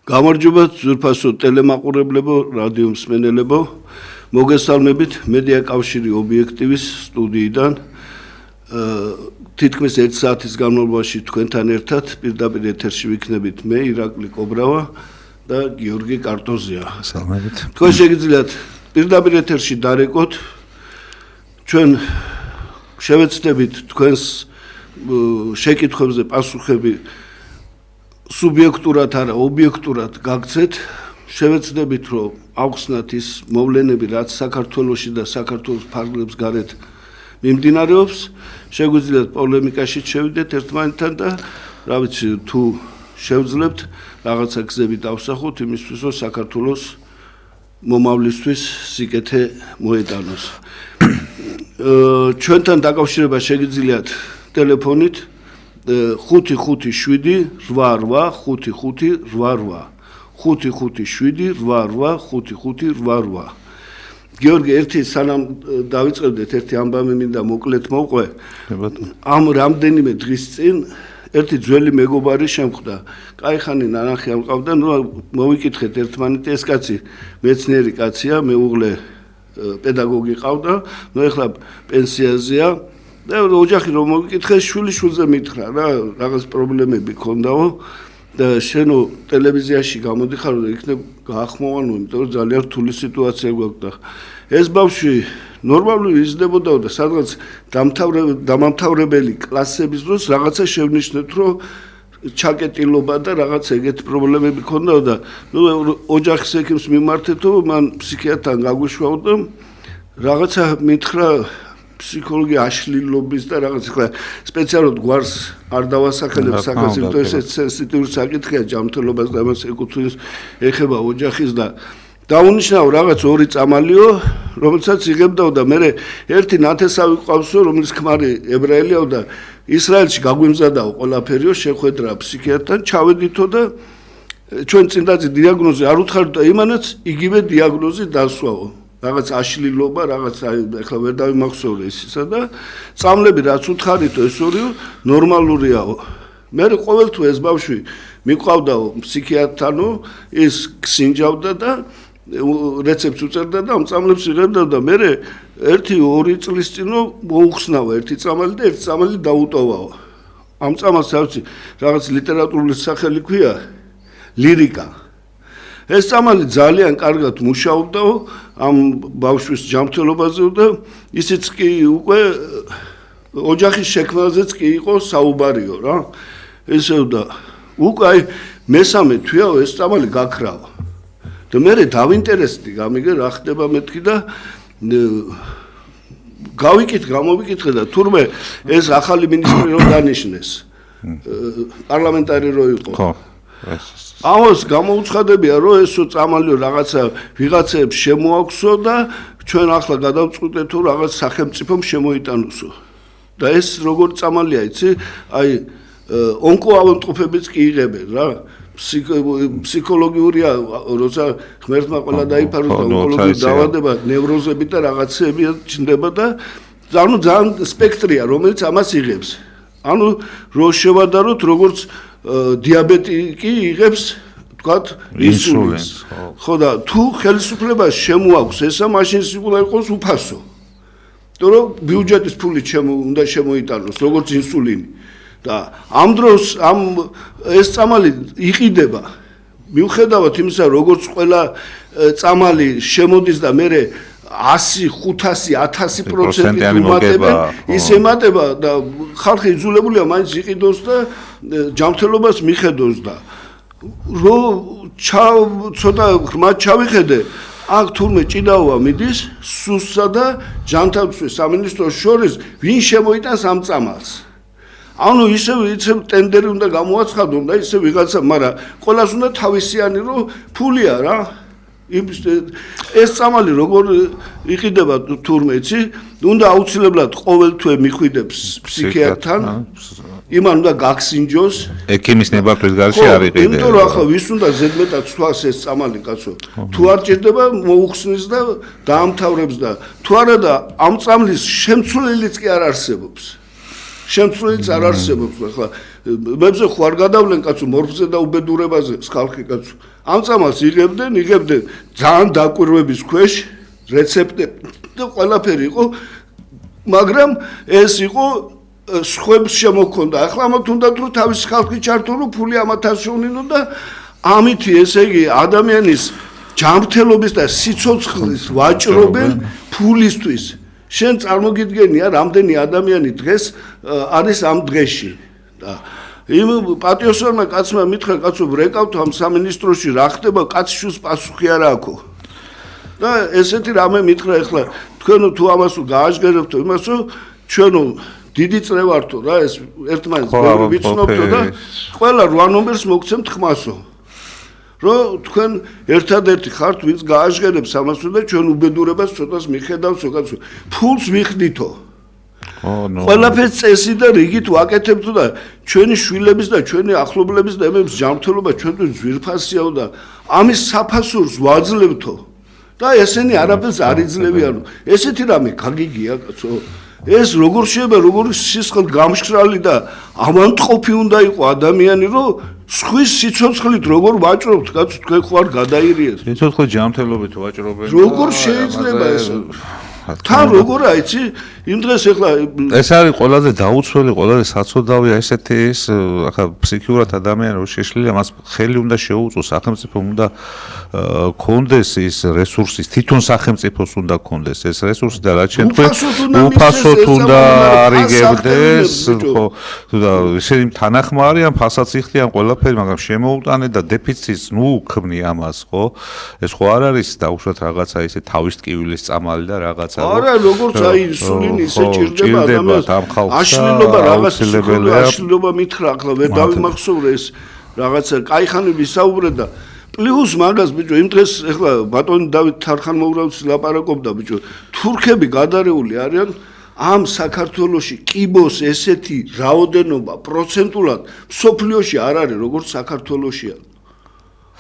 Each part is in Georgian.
გამარჯობა ძვირფასო ტელემაყურებლებო, რადიო მსმენელებო, მოგესალმებით მედია კავშირი ობიექტივის სტუდიიდან. თითქმის 1 საათის განმავლობაში თქვენთან ერთად პირდაპირ ეთერში ვიქნებით მე, ირაკლი კობრავა და გიორგი კარტოზია. სალამებით. თქვენ შეგიძლიათ პირდაპირ ეთერში დარეკოთ. ჩვენ შევეცდებით თქვენს შეკითხვებზე პასუხები სუბიექტურად არა, ობიექტურად გაგცეთ. შევეცდებით, რომ ავხსნათ ის მოვლენები, რაც საქართველოში და საქართველოს ფარგლებს გარეთ მიმდინარეობს. შეგვიძლიათ პოლემიკაში შევიდეთ ერთმანეთთან და რა ვიცი, თუ შევძლებთ რაღაცა გზები დავსახოთ იმისთვის, რომ საქართველოს მომავლისთვის სიკეთე მოეტანოს. ჩვენთან დაკავშირება შეგიძლიათ ტელეფონით 557 88 5588 557 88 5588. გიორგი, ერთი სანამ დავიწყებდეთ, ერთი ამბავი მინდა მოკლედ მოვყვე. ამ რამდენიმე დღის წინ ერთი ძველი მეგობარი შემხვდა. კაიხანი ნანახი ამყავდა, ნუ მოვიკითხეთ ერთმანეთი, ეს კაცი მეცნიერი კაცია, მეუღლე პედაგოგი ყავდა, ნუ ეხლა პენსიაზეა. და ოჯახი რომ მოვიკითხე, შვილიშვილზე მითხრა რა, რაღაც პრობლემები ქონდაო და შენო ტელევიზიაში გამოდიხარო და იქნებ გაახმოვანო, იმიტომ რომ ძალიან რთული სიტუაცია გვაქვს და ეს ბავშვი ნორმალური იზრდებოდაო და სადღაც დამამთავრებელი კლასების დროს რაღაცა შევნიშნეთ, რომ ჩაკეტილობა და რაღაც ეგეთ პრობლემები ქონდაო და ნუ ოჯახის ექიმს მიმართეთო, მან ფსიქიატრთან გაგვიშვაო და რაღაცა მითხრა ფსიქოლოგი აშლილობის და რაღაც ხა სპეციალურად გვარს არ დავასახელებ საკუთრივ ეს სენსიტიური საკითხია ჯანმრთელობას და მას ეკუთვნის ეხება ოჯახის და დაუნიშნავ რაღაც ორი წამალიო რომელსაც იღებდაო და მე ერთი ნათესავი ყავსო რომელიც ქმარი ებრაელიაო და ისრაელში გაგვიმზადაო ყველაფერიო შეხვედრა ფსიქიატრთან ჩავედითო და ჩვენ წინდაძე დიაგნოზი არ უთხარით და იმანაც იგივე დიაგნოზი დასვაო რაღაც აშლილობა, რაღაც ეხლა ვერ დავიმახსოვრე ისისა და წამლები რაც უთხარითო ეს ორიო ნორმალურიაო. მე ყოველთვის ეს ბავშვი მიყვავდაო ფსიქიატრთანო, ის გსინჯავდა და რეცეპტს უწერდა და ამ წამლებს იღებდა და მე 1-2 წლის წინო მოუხსნაო ერთი წამალი და ერთი წამალი დაუტოვაო. ამ წამალს ავცი რაღაც ლიტერატურული სახელი ქვია ლირიკა. ეს წამალი ძალიან კარგად მუშაობდაო ამ ბავშვის ჯანმრთელობაზე და ისიც კი უკვე ოჯახის შექმნაზეც კი იყო საუბარიო რა. ესეო და უკვე აი მესამე თვეაო ეს წამალი გაქრავა. და მე დავინტერესდი, გამიგე რა ხდება მეთქი და გამოვიკითხე და თურმე ეს ახალი მინისტრი რო დანიშნეს. პარლამენტარი რო იყო. ხო. ამას გამოუცხადებია, რომ ესო წამალიო რაღაცა ვიღაცებს შემოაქვსო და ჩვენ ახლა გადავწყვიტეთ, რომ რაღაც სახელმწიფომ შემოიტანოსო. და ეს როგორ წამალია, იცი? აი ონკოავადმყოფებიც კი იღებენ რა. ფსიქოლოგიურია, როცა ღმერთმა ყველა დაიფაროს და ონკოლოგიური დაავადება, ნევროზები და რაღაცები ჩნდება და ანუ ძალიან სპექტრია, რომელიც ამას იღებს. ანუ რო შევადაროთ, როგორც დიაბეტი კი იღებს, თქვათ, ინსულინს. ხო და თუ ხელისუფლებას შემოაქვს ესა, მაშინ სულ იყოს უფასო. იმიტომ რომ ბიუჯეტის ფული უნდა შემოიტანოს, როგორც ინსულინი. და ამ დროს ეს წამალი იყიდება. მიუხედავად იმისა, როგორც ყველა წამალი შემოდის და მე 100, 500, 1000% უმატებენ, ის ემატება და ხალხი იძულებულია მაინც იყიდოს და ჯანმრთელობას მიხედოს და რო ცოტა ღრმად ჩავიხედე, აქ თურმე ჭიდაოა მიდის სუსსა და ჯანმრთელობის სამინისტროს შორის, ვინ შემოიტანს ამ წამალს. ანუ ისევ ტენდერი უნდა გამოაცხადონ და ისე ვიღაცა, მაგრამ ყველას უნდა თავისიანი რო ფულია რა. ეს წამალი როგორ იყიდება თურმე იცი, უნდა აუცილებლად ყოველთვე მიხვიდებს ფსიქიატრთან, იმან უნდა გაგსინჯოს. ექიმის ნებართვის გარშე არ იყიდება. იმიტომ რომ ახლა ვის უნდა ზედმეტად სხვას ეს წამალი კაცო. თუ არ ჭირდება მოუხსნის და დაამთავრებს და თუ არა და ამ წამლის შემცვლელიც კი არ არსებობს. შემცვლელიც არ არსებობს, ახლა მებზე ხوار გადავლენ კაცო მორფზე და უბედურებაზე ხალხი კაცო ამ წამალს იღებდნენ ძალიან დაკვირვების ქვეშ რეცეპტები და ყველაფერი იყო მაგრამ ეს იყო სხვებს შემოქონდა ახლა ამათ უნდათ რომ თავის ხალხი ჩართო რომ ფული ამათ ასეუნინო და ამითი ესე იგი ადამიანის ჯანმრთელობის და სიცოცხლის ვაჭრობენ ფულისთვის შენ წარმოგიდგენია რამდენი ადამიანი დღეს არის ამ დღეში და იმ პატიოსანმა კაცმა მითხრა კაცო ბრეკავთ ამ სამინისტროში რა ხდება კაცი შუს პასუხი არ აქვს და ესეთი რამე მითხრა ეხლა თქვენო თუ ამასო გააჟღერებთო იმასო ჩვენო დიდი წრევართო რა ეს ერთმანეთს ბევრი ვიცნობთო და ყველა 8 ნომერს მოგცემთ ხმასო რომ თქვენ ერთადერთი ხართ ვინც გააჟღერებს ამასო და ჩვენ უბედურებას ცოტას მიხედავსო კაცო ფულს მიხდითო ყველაფერს წესი და რიგით ვაკეთებთო და ჩვენი შვილების და ჩვენი ახლობლების და ემებს ჯანმრთელობა ჩვენთვის ძვირფასიაო და ამის საფასურს ვაძლევთო და ესენი არაფერს არ იძლევიანო ესეთი რამე გაგიგია კაცო ეს როგორ შეიძლება როგორ სისხლ გამშრალი და ამანტყოფი უნდა იყო ადამიანი რომ სხვის სიცოცხლით როგორ ვაჭრობთ კაცო თქვენ ხوار გადაირიეთ სიცოცხლე ჯანმრთელობით ვაჭრობენ როგორ შეიძლება ეს თან როგორ აიცი იმ დღეს ეხლა ეს არის ყველაზე დაუცველი ყველაზე საცოდავია ესეთი ის ახლა ფსიქიურად ადამიანი რო შეშლილია მას ხელი უნდა შეუწოს სახელმწიფო უნდა კონდეს ის რესურსის თვითონ სახელმწიფოს უნდა კონდეს ეს რესურსი და რაც შემთხვევაში უფასოდ უნდა არიგებდეს ხო და ისინი თანახმარი ან ფასაც იხდიან ყველაფერი მაგრამ შემოუტანე და დეფიციტს ნუ ქმნი ამას ხო ეს ხო არ არის დაუშვათ რაღაცა ისე თავის ტკივილის წამალი და რაღაცა არა როგორც აი ინსულინი ისე ჭირდება ადამიანს აშლილობა რაღაც აშლილობა მითხრა ახლა ვერ დავიმახსოვრე ეს რაღაცა кайხანი ვისაუბრე და პლუს მაგას ბიჭო იმ დღეს ეხლა ბატონი დავით თარხანმოურავიც ლაპარაკობდა ბიჭო თურქები გადარეული არიან ამ საქართველოში კიბოს ესეთი რაოდენობა პროცენტულად სოფლიოში არ არის როგორც საქართველოშია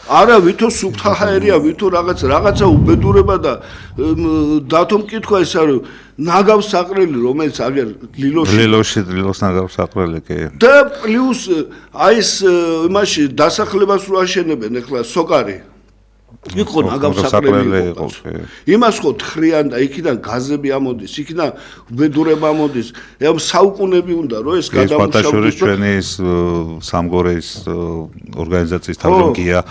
არა ვითო სუფთაჰაერია ვითო რაღაცა უბედურება და დათომ კითხვა ის არის ნაგავს საყრელი რომელიც აგერ ლილოს ნაგავს საყრელი კი და პლუს აი ეს იმაში დასახლებას რო აშენებენ ახლა სოკარი იყო ნაგავს საყრელი იყო იმას ხო თხრიან და იქიდან გაზები ამოდის იქიდან უბედურება ამოდის ამ საუკუნები უნდა რომ ეს გადამუშავდეს ჩვენი სამგორეის ორგანიზაციის თავმჯდომარეა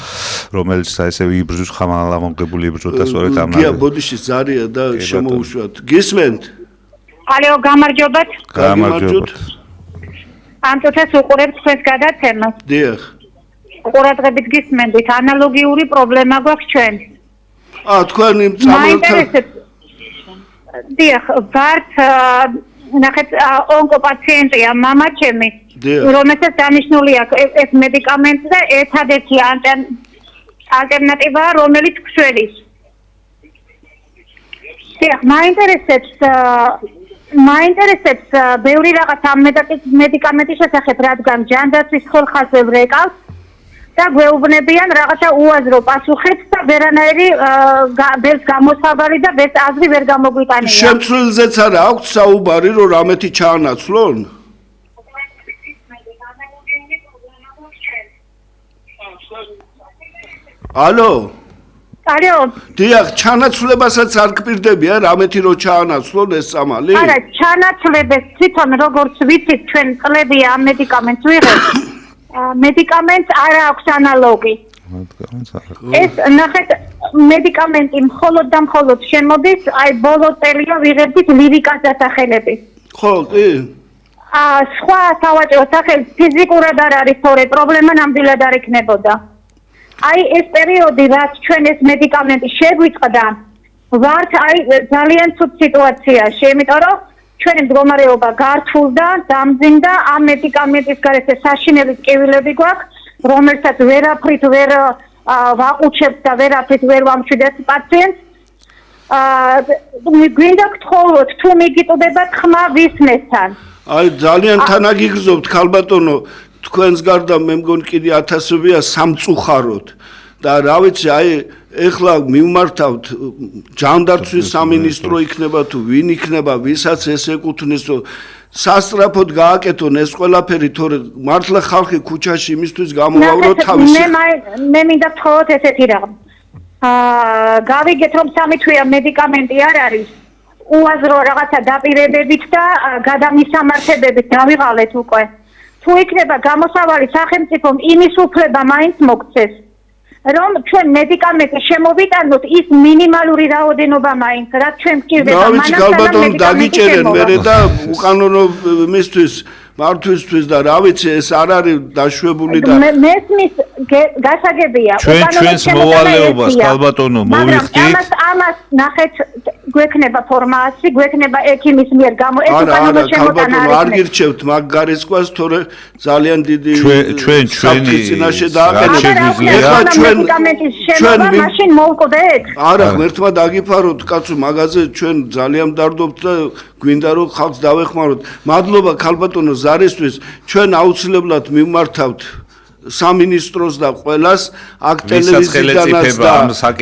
რომელიც ესევე იბრძვის ხამალამონგებული იბრძოდა სწორედ ამ გია ბოდიში ზარია და შემოუშვათ გისმენთ ალო გამარჯობათ გამარჯობთ ამ წუთას უყურებთ თქვენს გადაცემას დიახ ყურადღებით გისმენდით ანალოგიური პრობლემა გვაქვს ჩვენ თქვენი მაინტერესებს დიახ ვართ ნახეთ ონკოპაციენტია მამა ჩემი რომელსაც დანიშნული აქვს ეს მედიკამენტი და ერთადერთი ალტერნატივაა რომელიც ქსველის დიახ მაინტერესებს ბევრი რაღაც ამ მედიკამენტის შესახებ რადგან ჯანდაცვის ხალხზე ვრეკავს და გვეუბნებიან რაღაცა უაზრო პასუხებს და ვერანაირი ბევრს გამოსავალი და ბევრს აზრი ვერ გამოგვიტანია. შემცვლელზეც არა აქვს საუბარი რომ რამეთი ჩაანაცვლონ? ალო? ალო? დიახ, ჩანაცვლებასაც არ გპირდებია რამეთი რომ ჩაანაცვლონ ეს წამალი? არა, ჩანაცვლებას თვითონ როგორც ვიცით ჩვენ წლებია ამ მედიკამენტს ვიღებთ. მედიკამენტს არ აქვს ანალოგი. ეს ნახეთ მედიკამენტი მხოლოდ და მხოლოდ შემოდის აი ბოლო წელია ვიღებდით ლირიკას დასახელებით. ხო, კი. სხვა სავაჭრო სახელი ფიზიკურად არ არის თორე პრობლემა ნამდვილად არ იქნებოდა. აი ეს პერიოდი რაც ჩვენ ეს მედიკამენტი შეგვიწყდა ვართ აი ძალიან ცუდ სიტუაციაში, იმიტომ რომ ჩვენი მდგომარეობა გართულდა, დამძიმდა, ამ მედიკამენტის გარეთ საშინელი ტკივილები გვაქვს, რომელსაც ვერაფრით ვერ ვაყუჩებთ და ვერაფრით ვერ ვამშვიდეთ პაციენტს. გვინდა გთხოვოთ, თუ მიგიტყდება ხმა ვისმესთან. აი ძალიან თანაგიგრძობთ ქალბატონო, თქვენს გარდა მე მგონი კიდე ათასებია სამწუხაროდ და რა ვიცი აი ეხლა მივმართავთ ჯანდაცვის სამინისტრო იქნება თუ ვინ იქნება ვისაც ეს ეკუთვნის სასტრაფოდ გააკეთონ ეს ყველაფერი, თორე მართლა ხალხი ქუჩაში იმისთვის გამოვაურო თავისი. მე მინდა ვთხოვოთ ესეთი რაღაც. გავიგეთ რომ 3 თვეა მედიკამენტი არ არის. უაზრო რაღაცა დაპირებებით და გადამისამართებებით დავიღალეთ უკვე. თუ იქნება გამოსავალი სახელმწიფომ იმის უფლება მაინც მოგცეს. რომ ჩვენ მედიკამენტი შემოვიტანოთ ის მინიმალური რაოდენობა მაინც, რაც ჩვენ გვჭირდება. მანამდე ალბათ დაგიჭერენ მერე და უკანონო მისთვის მართვისთვის და რა ვიცი ეს არ არის დაშვებული და მესმის გასაგებია ჩვენს მოვალეობას ალბათონო მოვიხდით ამას ნახეთ გვექნება ფორმაცი გვექნება ექიმის მიერ გამო ეს უკანონო შემოტანა არ გირჩევთ მაგ გარესკვას თორე ძალიან დიდი ჩვენი წინაშე დააყენეთ ეხლა ჩვენ მაშინ მოვკვდეთ არა ღმერთმა დაგიფაროთ კაცო მაგაზე ჩვენ ძალიან ვდარდობთ და გვინდა რომ ხალხს დავეხმაროთ მადლობა ქალბატონო ზარისთვის ჩვენ აუცილებლად მიმართავთ სამინისტროს და ყველას აქ ტელევიზიიდანაც და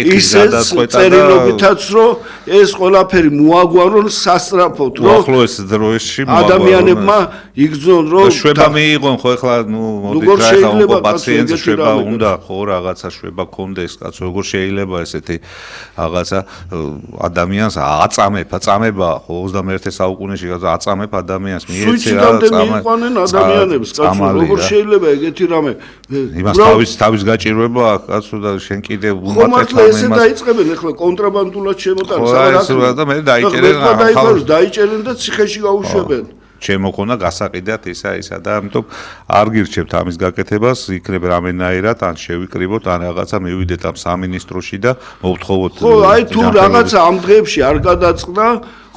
ისიც წერილობითაც რომ ეს ყველაფერი მოაგვარონ სასტრაფოდ რომ უახლოეს დროებში ადამიანებმა იგრძნონ რომ შვება მიიღონ ხო ეხლა ნუ მოდით რა ეხლა პაციენტს შვება უნდა ხო რაღაცა შვება კონდეს კაცო როგორ შეიძლება ესეთი რაღაცა ადამიანს აწამება ხო 21 საუკუნეში აწამებ ადამიანს მიეცე რა წამყვანენ ადამიანებს კაცო როგორ შეიძლება ეგეთი რამე იმას თავის გაჭირვება კაცო და შენ კიდე უმატეთ ამას ესე დაიწყებენ ეხლა კონტრაბანდულად შემოტანს არა და მე დაიჭერენ და ციხეში გაუშვებენ ჩემო ხონა გასაყიდათ ისა და ამიტომ არ გირჩევთ ამის გაკეთებას იქნება რამენაირად ან შევიკრიბოთ ან რაღაცა მივიდეთ ამ სამინისტროში და მოვთხოვოთ ხო აი თუ რაღაცა ამ დღეებში არ გადაწყდა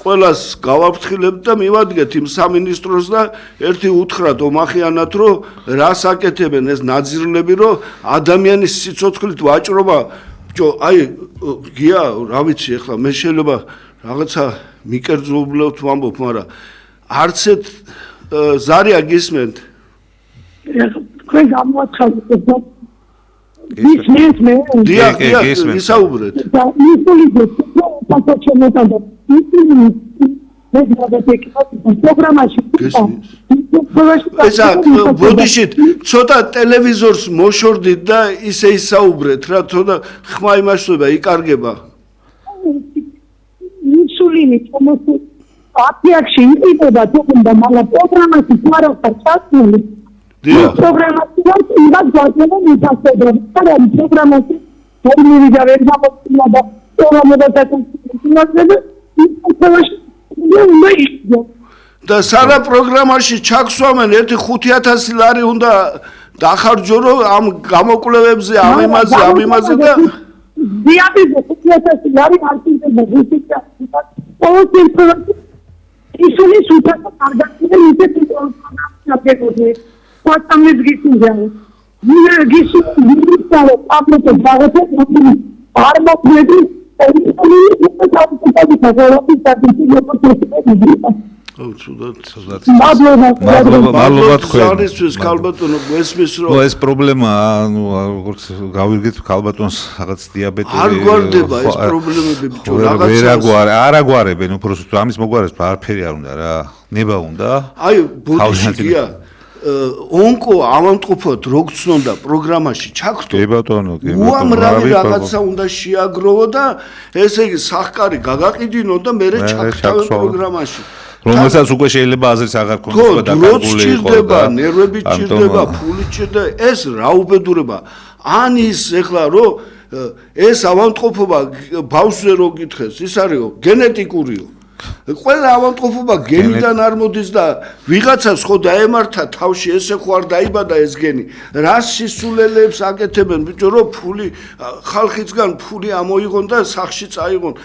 ყველას გავაფრთხილებთ და მივადგეთ იმ სამინისტროს და ერთი უთხრათ ომახიანად რომ რას აკეთებენ ეს ნაძირლები რომ ადამიანის სიცოცხლით ვაჭრობა აი გია რა ვიცი ეხლა მე შეიძლება რაღაცა მიკერძოვლოთ ვამბობ მაგრამ არცეთ ზარია გისმენთ თქვენ გამოაცხადეთ გისმენთ მე დიახ ისაუბრეთ და ისულიდეთ პასაჩემეტანდა პროგრამაში ესა ბოდიშით ცოტა ტელევიზორს მოშორდით და ისე ისაუბრეთ რა ცოტა ხმა იმაშობა იკარგება ინსულინი შემოსულ აფიაქში იყიდება თქონდა მაგრამ პროგრამაში არ აქვს ჩასული პროგრამაში არ იმას გვაძლევენ მისასწრებო და პროგრამაში ვერ მივიდა ვერ გამოსულა და და სადა პროგრამაში ჩაქსვამენ ერთი 5000 ლარი უნდა დახარჯო რომ ამ გამოკვლევებზე ამ იმაზე და დიაბეტი 5000 ლარი არ შეიძლება ვისწრა ისულის უცხო კარგად ისეთი პროგრამები ფაქტამის გისინდა მე გისინდა აბლეტ ბაღეთე არ მოგვედი მადლობა თქვენ ზარისთვის ქალბატონო გესმის რომ ეს პრობლემა ანუ როგორც გავიგეთ ქალბატონს რაღაც დიაბეტი არ გვარდება ეს პრობლემები ბიჭო რაღაცა არ აგვარებენ უბრალოდ ამის მოგვარეს არაფერი არ უნდა რა ნება უნდა აი ბოდიშია ონკო ავანტყოფოთ როგცნონდა პროგრამაში ჩაქვთო უამრავი რაღაცა უნდა შეაგროვო და ესე იგი სახკარი გაგაყიდინო და მე ჩაქვთავენ პროგრამაში რომელსაც უკვე შეიძლება აზრიც აღარ ქონდეს და დაკარგული იყო და ნერვები ჭირდება ფული ჭირდება ეს რა უბედურება ან ის ეხლა რომ ეს ავანტყოფობა ბავშვზე რო გითხეს ის არისო გენეტიკურიო ყველა ავანტყოფობა გენიდან არ მოდის და ვიღაცას ხო დაემართა თავში ესე ხო არ დაიბადა ეს გენი რას სისულელებს აკეთებენ ბიჭო რომ ფული ხალხისგან ფული ამოიღონ და სახში წაიღონ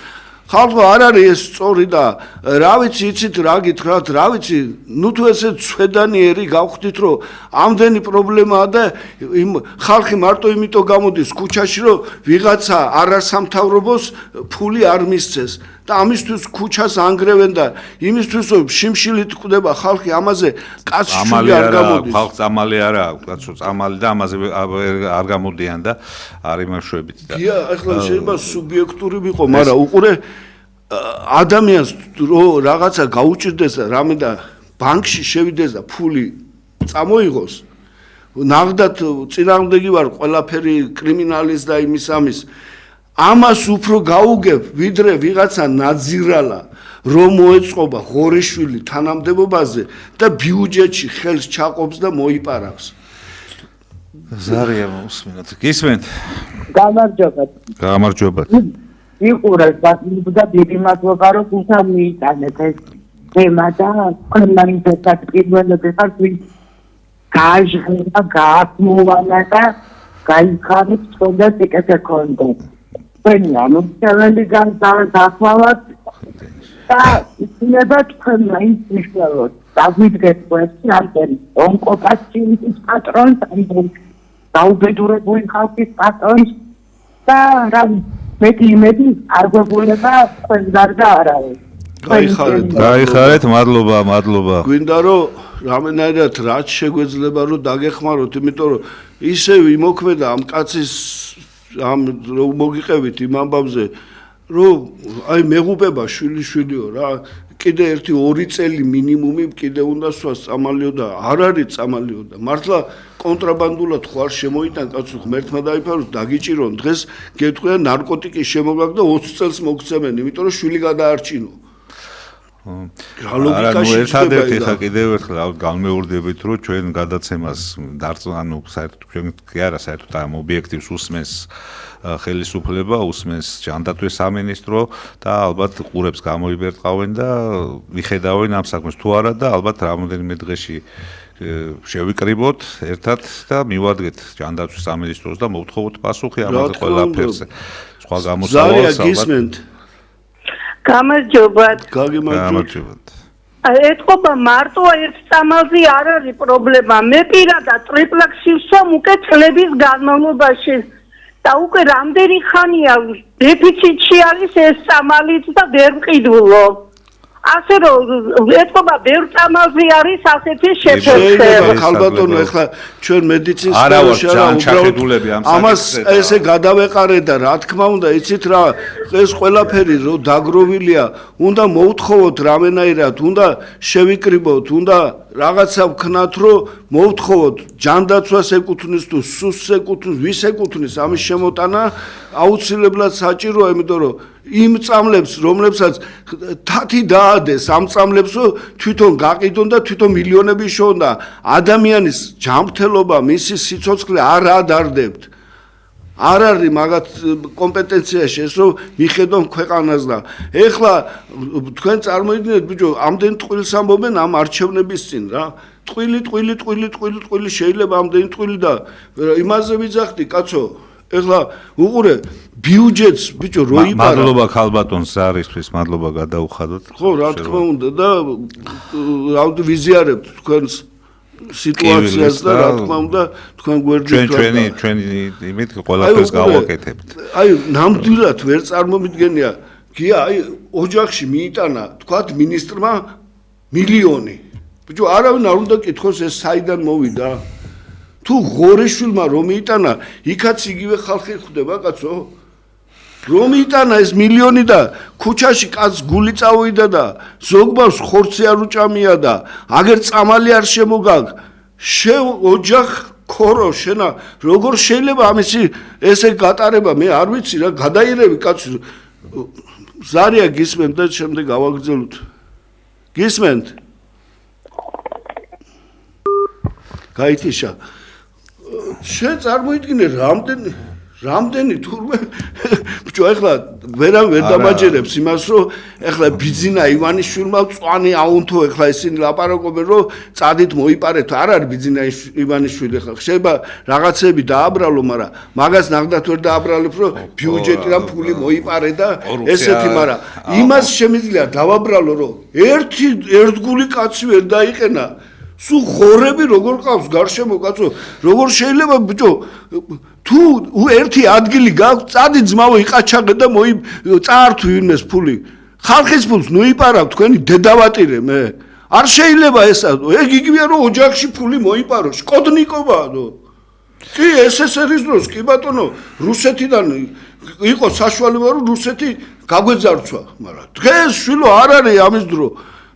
ხალხო არ არის ეს სწორი და რა ვიცი იცით რა გითხრათ რა ვიცი ნუ თუ ესე ცვედანიერი გავხდით რომ ამდენი პრობლემაა და ხალხი მარტო იმიტომ გამოდის ქუჩაში რომ ვიღაცა არასამთავრობოს ფული არ მისცეს და ამისთვის ქუჩას ანგრევენ და იმისთვის რომ შიმშილით ყვდება ხალხი ამაზე კაცშვილი არ გამოდის ხალხს წამალი არა კაცო წამალი და ამაზე არ გამოდიან და არ იმაშვებით და დია ახლა შეიძლება სუბიექტური ვიყო მაგრამ უყურე ადამიანს რო რაღაცა გაუჭირდეს რამე და ბანკში შევიდეს და ფული წამოიღოს ნაღდად წინააღმდეგი ვარ ყველაფერი კრიმინალის და იმის ამის ამას უფრო გაუგებ ვიდრე ვიღაცა ნაძირალა რომ მოეწყობა ღორიშვილი თანამდებობაზე და ბიუჯეტში ხელს ჩაყოფს და მოიპარავს ზარია მოსმინოთ გისმენთ გამარჯობა იყურეს და დიდი მადლობა რომ თუნდა მიიტანეთ ეს თემა და კონმანიტეტად პირველობისას გაჟღერდა გააკმოვანა და გაიხარეთ სწორდა ტიკეტი კონდო თქვენი ამოწეველი განსახვალად და იქნება თქვენ მაინც მნიშვნელოვანი დაგვიდგეთ ეს ანტენი ონკოპაციების პატრონს ამბობ დაუბედურებული ხალხის პატრონს და რა მეტი არ გვეუბნება თქვენ გარდა არავის გაიხარეთ მადლობა გვინდა რომ რამენაირად რაც შეგვეძლება რომ დაგეხმაროთ იმიტომ რომ ისევ იმოქმედა ამ კაცის ამ რომ მოგიყევით იმ ამბავზე რომ აი მეღუპება შვილიშვილიო რა კიდე 1-2 წელი მინიმუმი კიდე უნდა სვას წამალიო და არ არის წამალიო და მართლა კონტრაბანდულად ხوار შემოიტან კაცო ღმერთმა დაიფაროს დაგიჭირონ დღეს გეტყვია ნარკოტიკის შემოგაკ და 20 წელს მოგცემენ იმიტომ რომ შვილი გადაარჩინო არა ნუ ერთადერთი ხა კიდევ ერთხელ განმეორდებით რომ ჩვენ გადაცემას ანუ საერთოდ ჩვენ კი არა საერთოდ ამ ობიექტივს უსმენს ხელისუფლება უსმენს ჯანდაცვის სამინისტრო და ალბათ ყურებს გამოიბერტყავენ და მიხედავენ ამ საქმეს თუ არა და ალბათ რამოდენიმე დღეში შევიკრიბოთ ერთად და მივადგეთ ჯანდაცვის სამინისტროს და მოვთხოვოთ პასუხი ამაზე ყველაფერზე სხვა გამოსავალს ალბათ გამარჯობათ. გამარჯობათ. ეთყობა მარტო ერთ წამალზე არ არის პრობლემა. მე პირადად ტრიპლექსში ვსვამ უკვე წლების განმავლობაში და უკვე რამდენი ხანია დეფიციტში არის ეს წამალიც და ვერ მყიდულო. ასე რომ ეთყობა ბევრ წამალზე არის ასეთი შეფერხება. ხალბატონო ეხლა ჩვენ მედიცინის ჩახედულები ამ ამას ესე გადავეყარე და რა თქმა უნდა იცით რა ეს ყველაფერი რო დაგროვილია უნდა მოვთხოვოთ რამენაირად უნდა შევიკრიბოთ უნდა რაღაცა ვქნათ რომ მოვთხოვოთ ჯანდაცვას ეკუთვნის თუ სუსს ეკუთვნის ვის ეკუთვნის ამის შემოტანა აუცილებლად საჭიროა იმიტომ რომ იმ წამლებს რომლებსაც თათი დაადეს ამ წამლებს თვითონ გაყიდონ და თვითონ მილიონები შოონ და ადამიანის ჯანმრთელობა მისი სიცოცხლე არ ადარდებთ არ არის მაგათ კომპეტენციაში ეს რომ მიხედონ ქვეყანას და ეხლა თქვენ წარმოიდგინეთ ბიჭო ამდენ ტყილს ამბობენ ამ არჩევნების წინ რა ტყვილი შეიძლება ამდენი ტყვილი და იმაზე ვიძახდი კაცო ეხლა უყურე ბიუჯეტს ბიჭო რო იპარა მადლობა ხალბატონს არისთვის მადლობა გადაუხადოთ ხო რა თქმა უნდა და რა ვიზიარებთ თქვენს სიტუაციას და რა თქმა უნდა თქვენ გვერდით ჩვენი იმით ყველაფერს გავაკეთებთ აი ნამდვილად ვერ წარმომიდგენია გია აი ოჯახში მიიტანა თქვათ მინისტრმა მილიონი ბიჭო არავინ არ უნდა კითხოს ეს საიდან მოვიდა თუ ღორიშვილმა რომ მიიტანა იქაც იგივე ხალხი ხვდება კაცო რომ იტანა ეს მილიონი და ქუჩაში კაც გული წავიდა და ზოგბავს ხორცი არ უჭამია და აგერ წამალი არ შემოგაგ ოჯახ ქორო შენა როგორ შეიძლება ამისი ესე გატარება მე არ ვიცი რა გადაირევი კაცო ზარია გისმენთ და შემდეგ გავაგრძელოთ გისმენთ გაითიშა შენ წარმოიდგინე რამდენი თურმე ბჭო ეხლა ვერ დამაჯერებს იმას რომ ეხლა ბიძინა ივანიშვილმა წვანი აუნთო ეხლა ისინი ლაპარაკობენ რომ წადით მოიპარეთ არ არის ბიძინა ივანიშვილი ეხლა შეიძლება რაღაცები დააბრალო მაგრამ მაგას ნახდათ ვერ დააბრალებ რომ ბიუჯეტიდან ფული მოიპარე და ესეთი მაგრამ იმას შემიძლია დავაბრალო რომ ერთგული კაცი ვერ დაიყენა სულ ხორები როგორ ყავს გარშემო კაცო როგორ შეიძლება ბიჭო თუ ერთი ადგილი გაქვს წადი ძმაო იყაჩაღე და წაართვი ვინმეს ფული ხალხის ფულს ნუ იპარავ თქვენი დედავატირე მე არ შეიძლება ესა ეგ იგივეა რომ ოჯახში ფული მოიპარო შკოდნიკობაა კი SSR-ის დროს კი ბატონო რუსეთიდან იყო საშუალება რომ რუსეთი გაგვეძარცვა მაგრამ დღეს შვილო არ არის ამის დრო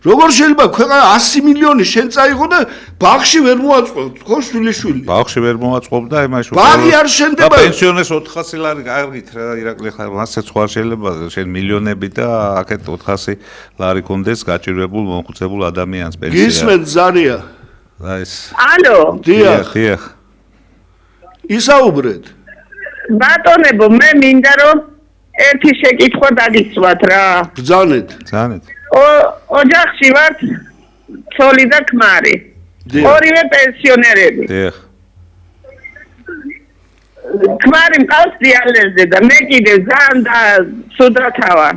როგორ შეიძლება ქვეყანა 100 მილიონი შენ წაიღო და ბაღში ვერ მოაწყო ხო შვილიშვილი ბაღში ვერ მოაწყობდა იმაში ბაღი არ შენდება პენსიონერს 400 ლარი გაიგით რა ირაკლი ხარ მასაც ხო არ შეიძლება შენ მილიონები და აქეთ 400 ლარი კონდეს გაჭირვებულ მომხუცებულ ადამიანს პენსია გისმენთ ზარია ეს ალო დიახ ისაუბრეთ ბატონებო მე მინდა რომ ერთი შეკითხვა დაგისვათ რა ბრძანეთ ოჯახში ვართ ცოლი და ქმარი ორივე პენსიონერები დიახ ქმარი მყავს დიალეზზე და მე კიდე ძალიან და სუდათავა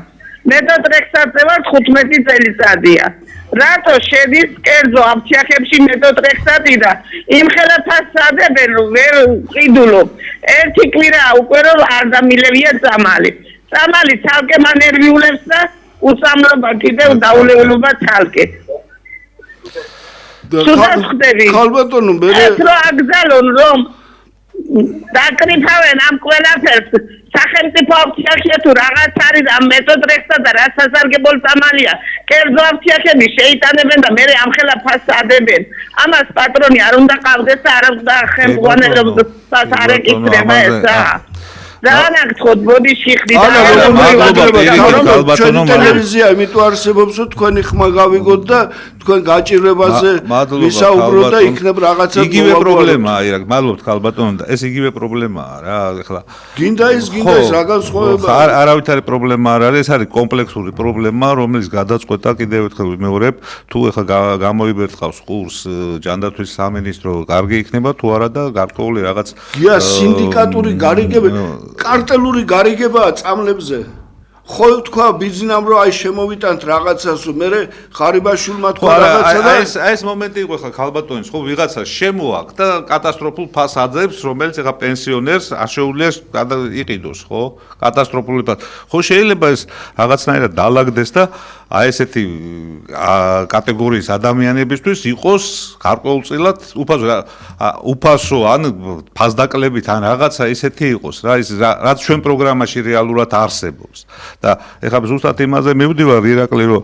მეთოტრექსატზე ვარ 15 წელიწადია რატო შედის კერძო აფთიაქებში მეთოტრექსატი და იმხელა ფასადებენ რომ ვერ ყიდულობ ერთი კვირა უკვე რომ არ დამილევია წამალი ცალკე მანერვიულებს და უსამრობა კიდევ დაულეულობა ცალკე სუდაც ხდები ხალბატონო მე ეს რო აგზალონ რომ დაკრიფავენ ამ ყველაფერს სახელმწიფო აფთიაქია თუ რაღაც არის ამ მეთოტრექსა და რა სასარგებლო წამალია კერძო აფთიაქები შეიტანებენ და მე ამხელა ფასს ადებენ ამას პატრონი არ უნდა ყავდეს და არ უნდა ხელმძღვანელობას არ ეკისრება ესა რა გთხოვთ ბოდიში ხდით ჩვენი ტელევიზია იმიტომ არსებობს რომ თქვენი ხმა გავიგოთ და თქვენ გაჭირვებაზე ვისაუბროთ და იქნებ რაღაცა იგივე პრობლემაა ირაკ მადლობთ ხალბატონო და ეს იგივე პრობლემაა რა ეხლა გინდა ის რა განსხვავება არავითარი პრობლემა არ არის ეს არის კომპლექსური პრობლემა რომელიც გადაწყვეტა კიდევ ერთხელ ვიმეორებ თუ ეხლა გამოიბერწყავს ყურს ჯანდაცვის სამინისტრო კარგი იქნება თუ არა და გარკვეული რაღაც გია სინდიკატური გარიგება კარტელური გარიგებაა წამლებზე ხო თქვა ბიზნამ რომ აი შემოვიტანთ რაღაცას მე ხარიბაშვილმა თქვა რაღაცა და აი ეს მომენტი იყო ხა ხალბატონის ხო ვიღაცა შემოაკ და კატასტროფულ ფას აძებს რომელიც ეხა პენსიონერს აშეულიას იყიდოს ხო კატასტროფული ფას ხო შეიძლება ეს რაღაცნაირად დაალაგდეს და აი ესეთი კატეგორიის ადამიანებისთვის იყოს გარკვეულწილად უფასო ან ფასდაკლებით ან რაღაცა ისეთი იყოს რა ის რაც ჩვენ პროგრამაში რეალურად არსებობს და ეხლა ზუსტად იმაზე მივდივარ ირაკლი რომ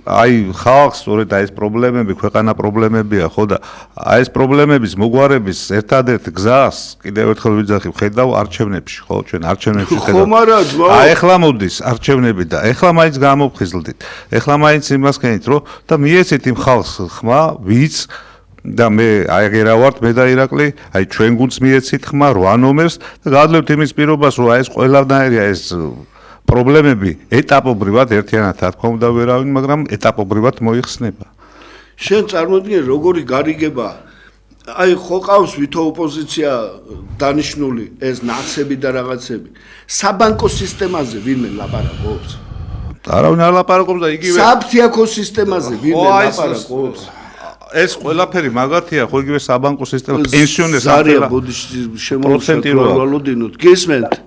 აი ხალხს სწორედ აი ეს პრობლემები ქვეყანა პრობლემებია ხო და აი ეს პრობლემების მოგვარების ერთადერთ გზას კიდევ ერთხელ ვიძახი ხედავ არჩევნებში ხო ჩვენ არჩევნებში ხედავ აი ეხლა მოდის არჩევნები და ეხლა მაინც გამოვხიზლდით ეხლა მაინც იმას ქენით რომ და მიეცეთ იმ ხალხს ხმა ვიც და მე აიგერა ვართ მე და ირაკლი აი ჩვენ გუნდს მიეცით ხმა 8 ნომერს და გადავლებთ იმის პირობას რომ აი ეს ყველანაირია ეს პრობლემები ეტაპობრივად ერთიანად რა თქმა უნდა ვერავინ მაგრამ ეტაპობრივად მოიხსნება შენ წარმოიდგინე როგორი გარიგება აი ხო ყავს ვითო ოპოზიცია დანიშნული ეს ნაცები და რაღაცები საბანკო სისტემაზე ვინმე ლაპარაკობს არავინ არ ლაპარაკობს და იგივე საფთიაქო სისტემაზე ვინმე ლაპარაკობს ეს ყველაფერი მაგათია ხო იგივე საბანკო სისტემა პენსიონერს არია ბოდიში შემოვსაუბროთ გესმენთ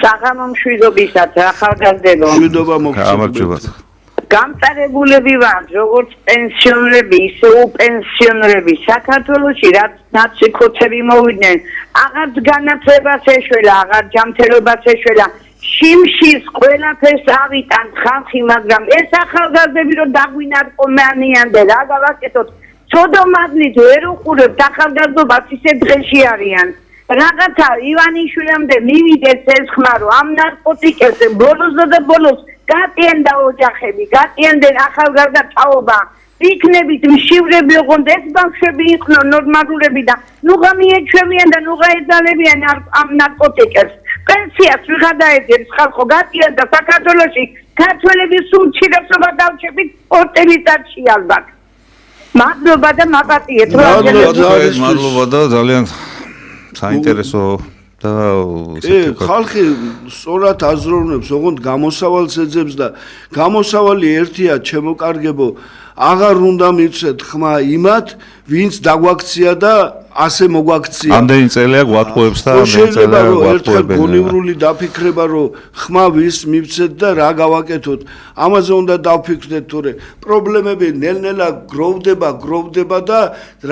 საღამო მშვიდობისად ახალგაზრდებო მშვიდობა მოგწოდოთ გამწარებულები ვართ როგორც პენსიონერები ისე უპენსიონერები საქართველოში რაც ნაციკოცები მოვიდნენ აღარ განათლებას ეშველა აღარ ჯანმრთელობას ეშველა შიმშის ყველაფერს ავიტანთ ხალხი მაგრამ ეს ახალგაზრდები რომ დაგვინარკომანიან და რა გავაკეთოთ ცოდომადლით ვერ უყურებთ ახალგაზრდობას ისე დღეში არიან რაღაცა ივანიშვილამდე მივიდეს ეს ხმა რომ ამ ნარკოტიკებზე ბოლოს და ბოლოს გატიენდა ოჯახები გატიენდნენ ახალგაზრდა თაობა იქნებით მშივრები ოღონდ ეს ბავშვები იყვნენ ნორმალურები და ნუღა მიეჩვევიან და ნუღა ეძალებიან ამ ნარკოტიკებს პენსიას ვიღა დაეძებს ხალხო გატიენდა საქართველოში ქართველების უმცირესობა დავჩებით 2 წელიწადში ალბათ მადლობა და მაპატიეთ მადლობა და ძალიან საინტერესო და ხალხი სწორად აზროვნებს ოღონდ გამოსავალს ეძებს და გამოსავალი ერთია ჩემო კარგებო აღარ უნდა მივცეთ ხმა იმათ ვინც დაგვაქცია და ასე მოგვაქცია ამდენი წელია გვატყუებს და ამდენი წელია გვატყუებენ გონივრული დაფიქრება რომ ხმა ვის მივცეთ და რა გავაკეთოთ ამაზე უნდა დავფიქრდეთ თორე პრობლემები ნელ-ნელა გროვდება და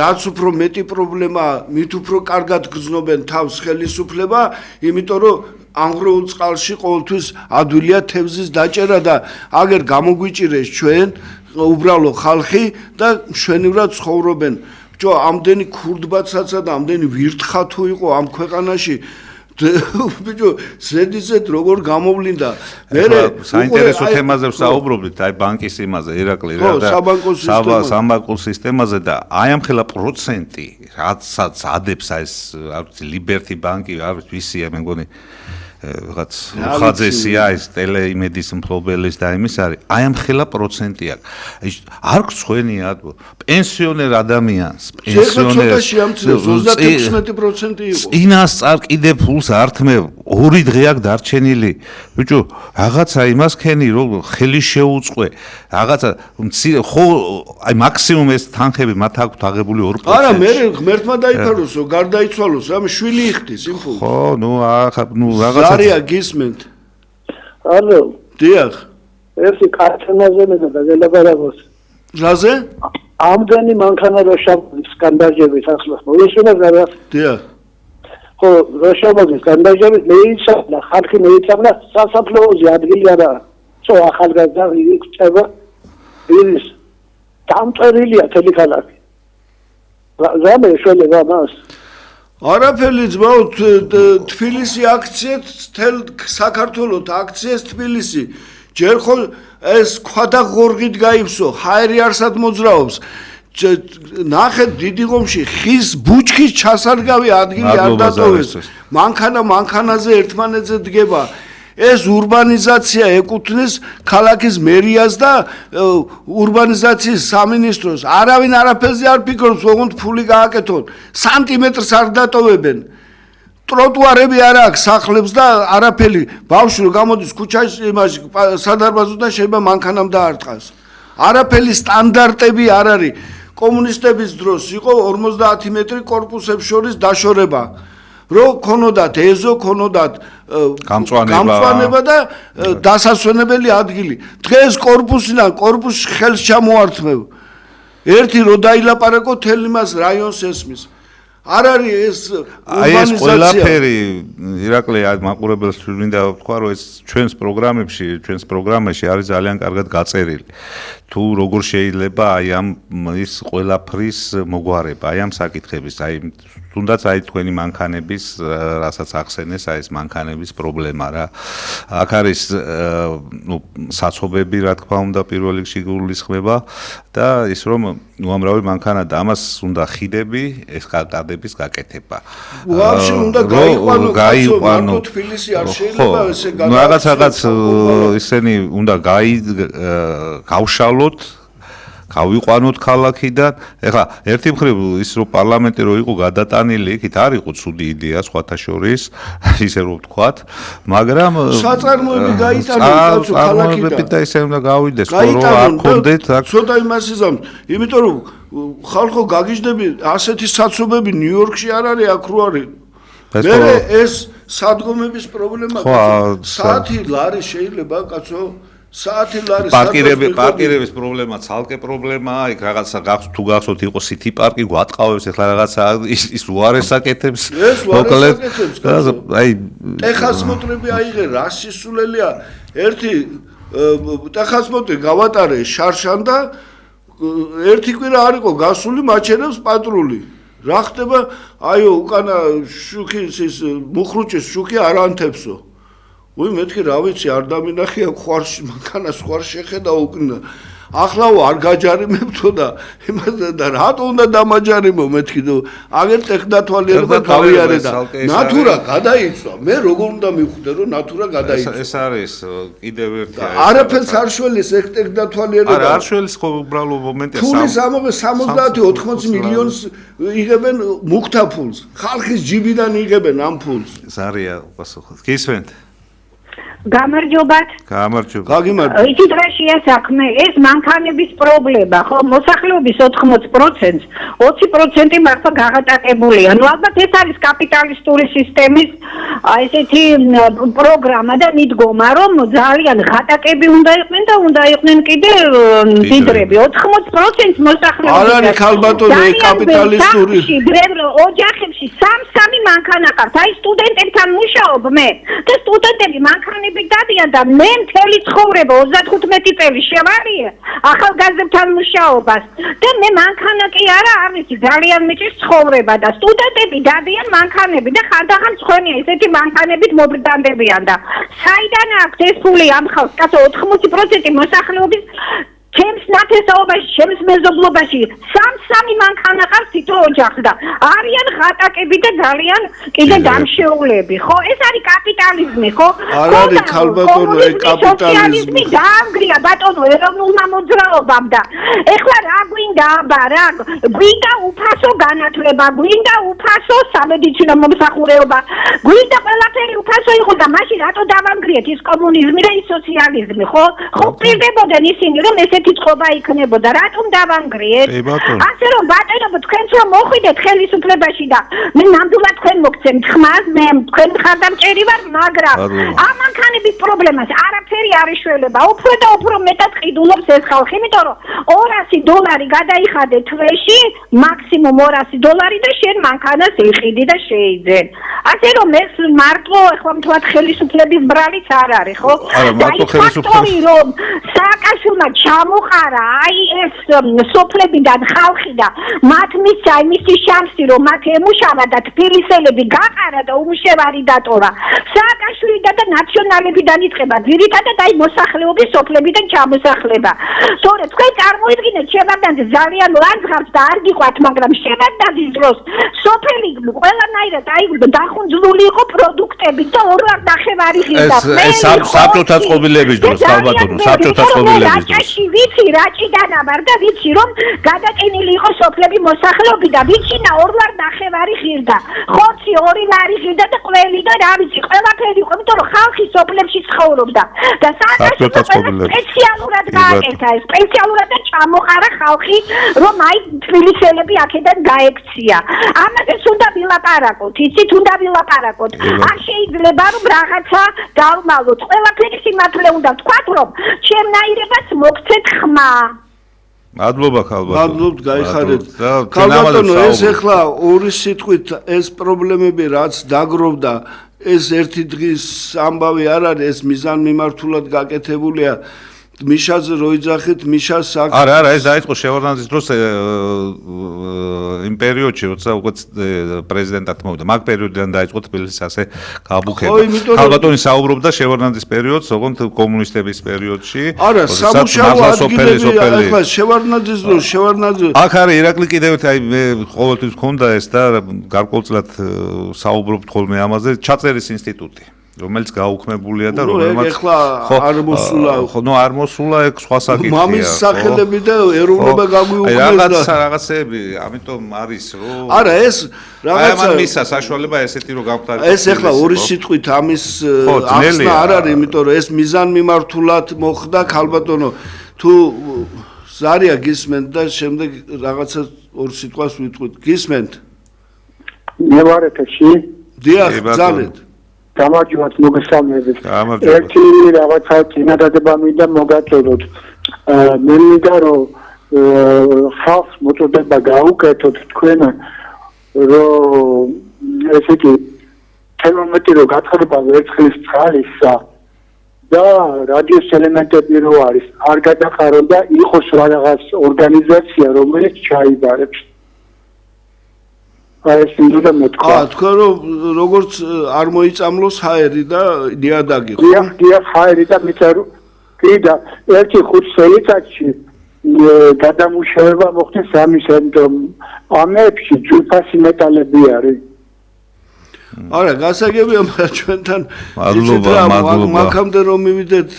რაც უფრო მეტი პრობლემაა მით უფრო კარგად გრძნობენ თავს ხელისუფლება იმიტომ რომ ანგროულ წყალში ყოველთვის ადვილია თევზის დაჭერა და აგერ გამოგვიჭირეს ჩვენ უბრალო ხალხი და მშვენივრად ცხოვრობენ. ბიჭო, ამდენი ქურდბაცაცა და ამდენი ვირთხა თუ იყო ამ ქვეყანაში ბიჭო, ზედიზედ როგორ გამოვლინდა. საინტერესო თემაზე ვსაუბრობთ, აი ბანკის იმაზე, ირაკლი საბანკო სისტემაზე და აი ამ ხელა პროცენტი, რაცაც ადებს ეს არ ვიცი, ლიბერტი ბანკი, არ ვიცი, ვისია, მე მგონი რაღაც ხაძესია ეს ტელეიმედის მფლობელის და იმის არის. აი ამ ხელა პროცენტი აქვს. არ გცხვენია პენსიონერ ადამიანს, პენსიონერს 36% იყო. წინასწარ კიდე ფულს ართმევ, 2 დღე აქვს დარჩენილი. ბიჭო, რაღაცა იმას ქენი, რომ ხელი შეუწყვე. რაღაცა ხო, აი მაქსიმუმ ეს თანხები მათ აქვთ აღებული 2%. არა, მე ღმერთმა დაიფაროსო, გარდაიცვალოს, რამე შვილი იხდის იმ ფულს. ხო, ნუ რაღაცა არია გისმენთ. ალო, დიახ. ერთი კარტონაზე მე და გელაპარაკოს. რაზე? ამდენი მანქანა რო შავ სკანდაჟებით ახლა მოიხსნა რა? დიახ. ხო, რო შავები სკანდაჟებით მეიცავდა, ხალხი მეიცავდა, სასაფლაოზე ადგილი არა. ცო ახალგაზრდა იქნება. ის დამწერილია თელი ქალაქი. რამე შეიძლება მას? არაფერი ძმაო, თბილისი აქციეთ, თელ საქართველოს აქციეს თბილისი. ჯერ ხო ეს ქვადაღორღით გაიფსო, ჰაერი არსად მოძრაობს. ნახეთ დიდი ღომში ხის ბუჩქის ჩასარგავი ადგილი არ დატოვეს. მანქანაზე ერთმანეთზე დგება. ეს ურბანიზაცია ეკუთვნის ქალაქის მერიას და ურბანიზაციის სამინისტროს. არავინ არაფერზე არ ფიქრობს, ოღონდ ფული გააკეთონ. სანტიმეტრს არ დატოვებენ. ტროტუარები არ აქვს სახლებს და არაფერი. ბავშვი რომ გამოდის ქუჩაში, იმაში სადარბაზოდან შეიძლება მანქანამ დაარტყას. არაფერი სტანდარტები არ არის. კომუნისტების დროს იყო 50 მეტრი კორპუსებს შორის დაშორება. რო ქონოდათ ეზო, ქონოდათ გამწვანება და დასასვენებელი ადგილი. დღეს კორპუსიდან კორპუსში ხელს ჩამოართმევ. ერთი რო დაილაპარაკო, თელ იმას რაიონს ესმის. არ არის ეს ეს ყველაფერი ირაკლი მაყურებელს მინდა ვთქვა, რომ ეს ჩვენს პროგრამებში არის ძალიან კარგად გაწერილი. თუ როგორ შეიძლება აი ამ ის ყველაფრის მოგვარება, აი ამ საკითხების, აი თუნდაც აი თქვენი მანქანების, რასაც ახსენეს, აი ეს მანქანების პრობლემა რა. აქ არის საცობები, რა თქმა უნდა, პირველ რიგში გულისხმება და ის რომ უამრავი მანქანა და ამას უნდა ხიდები, ეს გადადების გაკეთება. ვაფშე უნდა გაიყვანო თბილისი არ შეიძლება ესე რაღაც ისენი უნდა გავშალოთ, გავიყვანოთ ქალაქიდან. ეხლა ერთი მხრივ ის რომ პარლამენტი რო იყო გადატანილი, იქით არ იყო ცუდი იდეა სხვათა შორის, ისე რომ ვთქვათ, მაგრამ საწარმოები გაიტანონ კაცო ქალაქიდან და ისე უნდა გავიდეს, რომ არ კონდეთ აქ ცოტა იმას იზამს, იმიტომ რომ ხალხო გაგიჟდები, ასეთი საცობები ნიუ-იორკში არ არის, აქ რო არის. მე ეს სადგომების პრობლემა, საათი ლარი შეიძლება კაცო საათი ლარი პარკირების პრობლემა, ცალკე პრობლემაა, იქ რაღაცა თუ გახსოვთ იყო სიტი პარკი, გვატყავებს ახლა რაღაცა ის უარეს აკეთებს. მოკლედ, აი ტეხასმოტრები აიღე, რა სისულელია. ერთი ტეხასმოტრი გავატარე შარშან და ერთი კვირა არ იყო გასული, მაჩერებს პატრული. რა ხდება? აიო, უკანა შუქის ის მუხრუჭის შუქი არ ანთებსო. მეთქი რა ვიცი არ დამინახია ხვარში მანქანას ხვარ შეხედა უკნა ახლავ არ გაჯარიმებთო და იმაზე და რატო უნდა დამაჯარიმო მეთქი აგერ ტექნათვალიერება გავიარე და ნატურა გადაიცვა მე როგორ უნდა მივხვდე რომ ნატურა გადაიცვა ეს არის კიდევ ერთი არაფერს არ შველის ეს ტექნათვალიერება არა არ შველის უბრალო მომენტია ფულის ამობე 70-80 მილიონს იღებენ მუქთა ფულს ხალხის ჯიბიდან იღებენ ამ ფულს ზარია პასუხად გისვენთ გამარჯობათ. გაგიმარჯობა. იცით რა შეასაქმე? ეს მანქანების პრობლემა, ხო, მოსახლეობის 80%-ს 20% მართლა გაღატაკებულია. ნუ ალბათ ეს არის კაპიტალისტური სისტემის აი ესეთი პროგრამა და მიდგომა, რომ ძალიან ღატაკები უნდა იყვნენ და უნდა იყვნენ კიდე მდიდრები. 80% მოსახლეობის. არ არის ქალბატონო კაპიტალისტური. დრევრო ოჯახებში სამ-სამი მანქანა ყავთ. აი სტუდენტებთან მუშაობ მე და სტუდენტები მანქანებით დადიან და მე მთელი ცხოვრება 35 წელი შევარიე ახალგაზრდებთან მუშაობას და მე მანქანა კი არა არ ვიცი ძალიან მიჭირს ცხოვრება და სტუდენტები დადიან მანქანები და ხანდახან სხვენია ესეთი მანქანებით მობრდანდებიან და საიდან აქვს ეს ფული ამ ხალხს კაცო 80% მოსახლეობის ჩემს ნათესაობაში, ჩემს მეზობლობაში სამ-სამი მანქანა ყავს თითო ოჯახს და არიან ღატაკები და ძალიან კიდე დამშეულები, ხო? ეს არის კაპიტალიზმი, ხო? არ არის ქალბატონო კაპიტალიზმი. დაამგრია ბატონო ეროვნულმა მოძრაობამ და ეხლა რა გვინდა აბა რა გვინდა უფასო განათლება, გვინდა უფასო სამედიცინო მომსახურება, გვინდა ყველაფერი უფასო იყო და მაშინ რატო დავამგრიეთ ის კომუნიზმი და ის სოციალიზმი, ხო? ხო პირდებოდნენ ისინი რომ ესეთი წყობა იქნებოდა, რატომ დავამგრიეთ? ასე რომ ბატონო თქვენც რომ მოხვიდეთ ხელისუფლებაში და მე ნამდვილად თქვენ მოგცემთ ხმას, მე თქვენ მხარდამჭერი ვარ, მაგრამ ამ მანქანების პრობლემას არაფერი არ იშველება. უფრო და უფრო მეტად ყიდულობს ეს ხალხი, იმიტომ რომ $200 გადაიხადე თვეში, მაქსიმუმ $200 და შენ მანქანას იყიდი და შეიძენ. ასე რომ ეს მარტო ახლა თქვათ ხელისუფლების ბრალიც არ არის, ხო? არა, მარტო ხელისუფლების რომ სააკაშვილმა ჩამოყარა აი ეს სოფლებიდან ხალხი და მათ მისცა იმისი შანსი რომ მათ ემუშავა და თბილისელები გაყარა და უმშევარი დატოვა. სააკაშვილი და ნაციონალებიდან იწყება ძირითადად აი მოსახლეობის სოფლებიდან ჩამოსახლება. სწორედ თქვენ წარმოიდგინეთ შევარდნაძე ძალიან ლანძღავს და არ გიყვათ, მაგრამ შევარდნაძის დროს სოფელი ყველანაირად აი დახუნძლული იყო პროდუქტებით და 2.5 ღირდა. ეს საბჭოთა წყობილების დროს ქალბატონო, საბჭოთა წყობილების დროს. ვიცი რაჭიდან ამარ და ვიცი რომ გადაკენილი იყო სოფლები მოსახლეობი და ვიცინა 2.5 ღირდა. ხოცი 2 ლარი ღირდა და ყველი და რა ვიცი ყველაფერი იყო, იმიტომ რომ ხალხი სოფლებში ცხოვრობდა და საერთოდ სპეციალურად გააკეთა ეს სპეციალურად და ჩამოყარა ხალხი რომ აი თბილისელები აქედან გაექცია. ამაზე უნდა ვილაპარაკოთ, იცით უნდა ვილაპარაკოთ. არ შეიძლება რომ რაღაცა დავმალოთ. ყველაფერი სიმართლე უნდა ვთქვათ რომ ჩემნაირებას მოგცეთ ხმა. მადლობა ქალბატონო. მადლობთ, გაიხარეთ. ქალბატონო, ეს ახლა ორი სიტყვით ეს პრობლემები რაც დაგროვდა, ეს ერთი დღის ამბავი არ არის, ეს მიზანმიმართულად გაკეთებულია. მიშაზე რო იძახით, მიშას აქ არა, ეს დაიწყო შევარდნაძის დროს იმ პერიოდში, როცა უკვე პრეზიდენტად მოვიდა. მაგ პერიოდიდან დაიწყო თბილისის ასე გაბუქება. ქალბატონი საუბრობდა შევარდნაძის პერიოდს, ოღონდ კომუნისტების პერიოდში. არა, სამუშაო ადგილები ახლა შევარდნაძის დროს, შევარდნაძე. აქ არის ირაკლი კიდევ ერთი, აი მე ყოველთვის მქონდა ეს და გარკვეულწილად საუბრობთ ხოლმე ამაზე, ჩაწერის ინსტიტუტი. რომელიც გაუქმებულია და რომელმაც ახლა არ მოსულა. ხო, ნუ არ მოსულა, ეგ სხვა საკითხია. მამის სახელები და ეროვნება გაგვიუქმეს და რაღაცეები, ამიტომ არის რომ არა, ეს რაღაცა აი მისა საშუალება ესეთი რომ გავხდარიყო. ეს ახლა ორი სიტყვით ამის ახსნა არ არის, იმიტომ რომ ეს მიზანმიმართულად მოხდა ქალბატონო. თუ ზარია გისმენთ და შემდეგ რაღაცა ორ სიტყვას ვიტყვით. გისმენთ? მე ვარ ეთერში. დიახ, ძალეთ. გამარჯობათ, მოგესალმებით. ერთი რაღაცა წინადადება მინდა მოგაწოდოთ. მე მინდა რომ ხალხს მოწოდება გაუკეთოთ თქვენ რომ ესე იგი თერმომეტრი რო გაცხადება ვერცხლის წყალისა და რადიოს ელემენტები რო არის არ გადაყარონ და იყოს რაღაც ორგანიზაცია რომელიც ჩაიბარებს. ეს უნდა მეთქვა. თქვენ რომ როგორც არ მოიწამლოს ჰაერი და ნიადაგი ხო? დიახ, ჰაერი და მიწარო. კი და ერთი 5 წელიწადში გადამუშავება მოხდეს ამის ამებში ჯულფასი მეტალები არის. არა, გასაგებია, მაგრამ ჩვენთან მადლობა. მაგამდე რომ მივიდეთ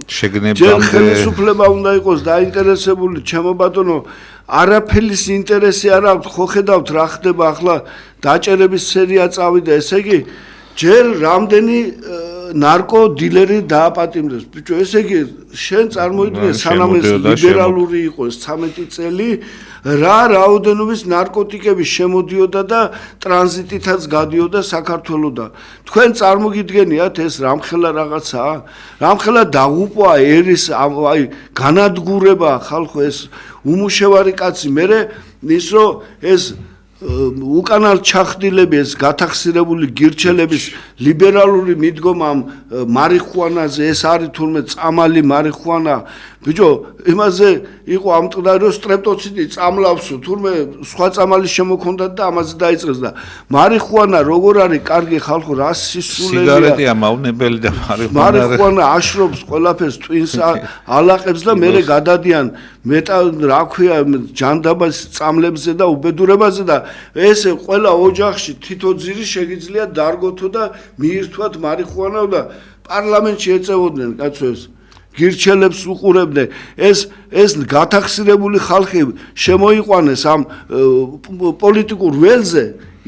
შეგნებამდე ხელისუფლება უნდა იყოს დაინტერესებული, ჩემო ბატონო, არაფერის ინტერესი არ აქვს, ხო ხედავთ რა ხდება ახლა დაჭერების სერია წავიდა, ესე იგი ჯერ რამდენი ნარკო დილერი დააპატიმრეს. ბიჭო, ესე იგი შენ წარმოიდგინე, სანამ ეს ლიბერალური იყო 13 წელი, რა რაოდენობის ნარკოტიკები შემოდიოდა და ტრანზიტითაც გადიოდა საქართველოსთან. თქვენ წარმოგიდგენიათ ეს რამხელა რაღაცაა? რამხელა დაღუპვა ერის აი განადგურება ხალხო ეს უმუშევარი კაცი მერე ის რომ ეს უკანალ ჩახდილები ეს გათახსირებული გირჩელების ლიბერალური მიდგომა მარიხუანაზე ეს არის თურმე წამალი მარიხუანა ბიჭო იმაზე იყო ამტყდარი რომ სტრეპტოციტი წამლავსო თურმე სხვა წამალი შემოქონდათ და ამაზე დაიწყეს და მარიხუანა როგორ არის კარგი ხალხო რა სისულელია სიგარეტია მავნებელი და მარიხუანა აშრობს ყველაფერს twins ალაყებს და მერე გადადიან რა ქვია ჯანდაბას წამლებზე და უბედურებაზე და ესე ყველა ოჯახში თითო ძირი შეგიძლია დარგოთო და მიირთვათ მარიხუანა და პარლამენტში ეწევოდნენ კაცო ეს გირჩელებს უყურებდნენ ეს გათახსირებული ხალხი შემოიყვანეს ამ პოლიტიკურ ველზე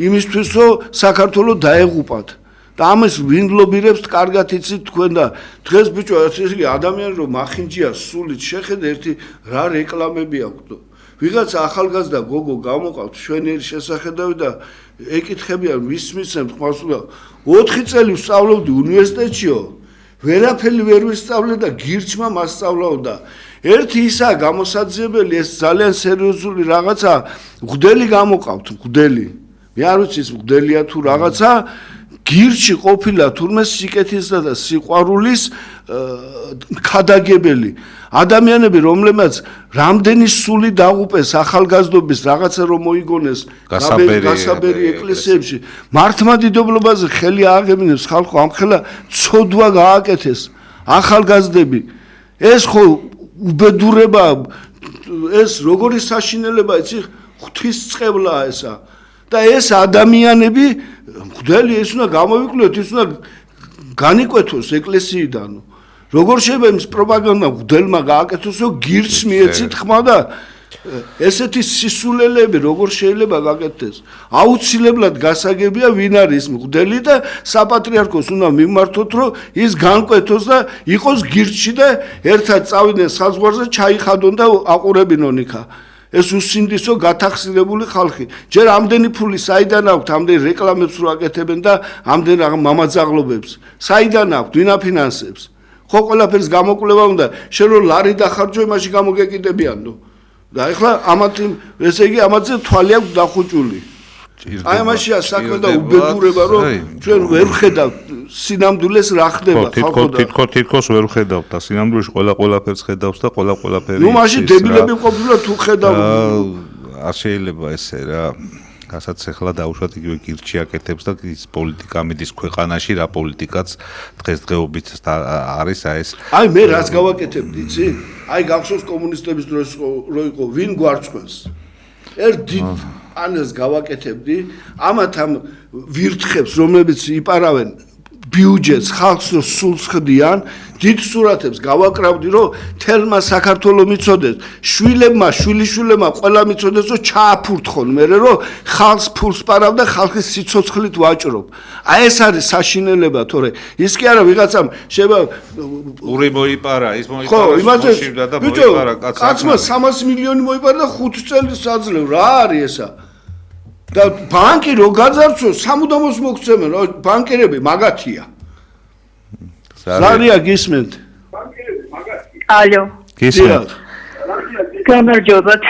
იმისთვის რომ საქართველოს დაეღუპათ და ამას ვინ ლობირებს კარგად იცით თქვენ და დღეს ბიჭო ესე ადამიანი რომ მახინჯია სულით შეხედე ერთი რა რეკლამები აქვს ვიღაც ახალგაზრდა გოგო გამოყავთ შვენიერი შესახედავი და ეკითხებიან ვის მისცემთ ხმასულა 4 წელი ვსწავლობდი უნივერსიტეტშიო ვერაფერი ვერ ვისწავლე და გირჩმა მასწავლაოდა ერთი ისაა გამოსაძიებელი ეს ძალიან სერიოზული რაღაცა მღვდელი გამოყავთ მღვდელი მე არ ვიცი ის მღვდელია თუ რაღაცა გირჩი ყოფილა თურმე სიკეთისა და სიყვარულის ქადაგებელი ადამიანები რომლებმაც რამდენი სული დაღუპეს ახალგაზრდობის რაღაცა რომ მოიგონეს გასაბერი ეკლესიებში მართლმადიდებლობაზე ხელი ააღებინებს ხალხო ამხელა ცოდვა გააკეთეს ახალგაზრდები ეს ხო უბედურება ეს როგორი საშინელება იცი ღვთისწყევლაა ესა და ეს ადამიანები მღვდელი ეს უნდა გამოვიკლოთ ის უნდა განიკვეთოს ეკლესიიდან როგორ შეიძლება იმის პროპაგანდა მღვდელმა გააკეთოს რომ გირჩს მიეცით ხმა და ესეთი სისულელები როგორ შეიძლება გაკეთდეს აუცილებლად გასაგებია ვინ არის მღვდელი და საპატრიარქოს უნდა მიმართოთ რომ ის განკვეთოს და იყოს გირჩი და ერთად წავიდნენ საზღვარზე ჩაიხადონ და აყურებინონ იქა ეს უსინდისო გათახსირებული ხალხი ჯერ ამდენი ფული საიდან აქვთ ამდენ რეკლამებს რო აკეთებენ და ამდენ მამაძაღლობებს საიდან აქვთ ვინ აფინანსებს ხო ყველაფერს გამოკვლევა უნდა შენ რო ლარი დახარჯო იმაში გამოგეკიდებიანო და ეხლა ამათი ესე იგი ამაზე თვალი აქვს დახუჭული აი ამაშია საქმე და უბედურება რომ ჩვენ ვერ ხედავთ სინამდვილეს რა ხდება ხალხო და თითქოს ვერ ხედავთ და სინამდვილეში ყველაფერს ხედავს და ყველაფერი ნუ მაშინ დებილები ყოფილა თუ ხედავ არ შეიძლება ესე რა რასაც ახლა დაუშვათ იგივე გირჩი აკეთებს და ის პოლიტიკა მიდის ქვეყანაში რა პოლიტიკაც დღესდღეობით არის ეს აი მე რაც გავაკეთებდი იცი აი გახსოვს კომუნისტების დროს რო იყო ვინ გვარწყვენს ერთ ანეს გავაკეთებდი ამათ ამ ვირთხებს რომლებიც იპარავენ ბიუჯეტს ხალხს რო სულს ხდიან დიდ სურათებს გავაკრავდი რომ თელმა საქართველოს მიცოდეს შვილებმა შვილიშვილებმა ყველა მიცოდეს რომ ჩააფურთხონ მე რომ ხალხს ფულს პარავ და ხალხის სიცოცხლით ვაჭრობ აი ეს არის საშინელება თორე ის კი არა ვიღაცამ შეიძლება ური მოიპარა ის ხო მოიპარა იმაზე და მოიპარა კაცმა 300 მილიონი მოიპარა და 5 წელი საძლევ რა არის ესა და ბანკი რო გაძარცვოს სამუდამოს მოგცემენ ბანკერები მაგათია ზარია გისმენთ ალო გისმენთ გამარჯობათ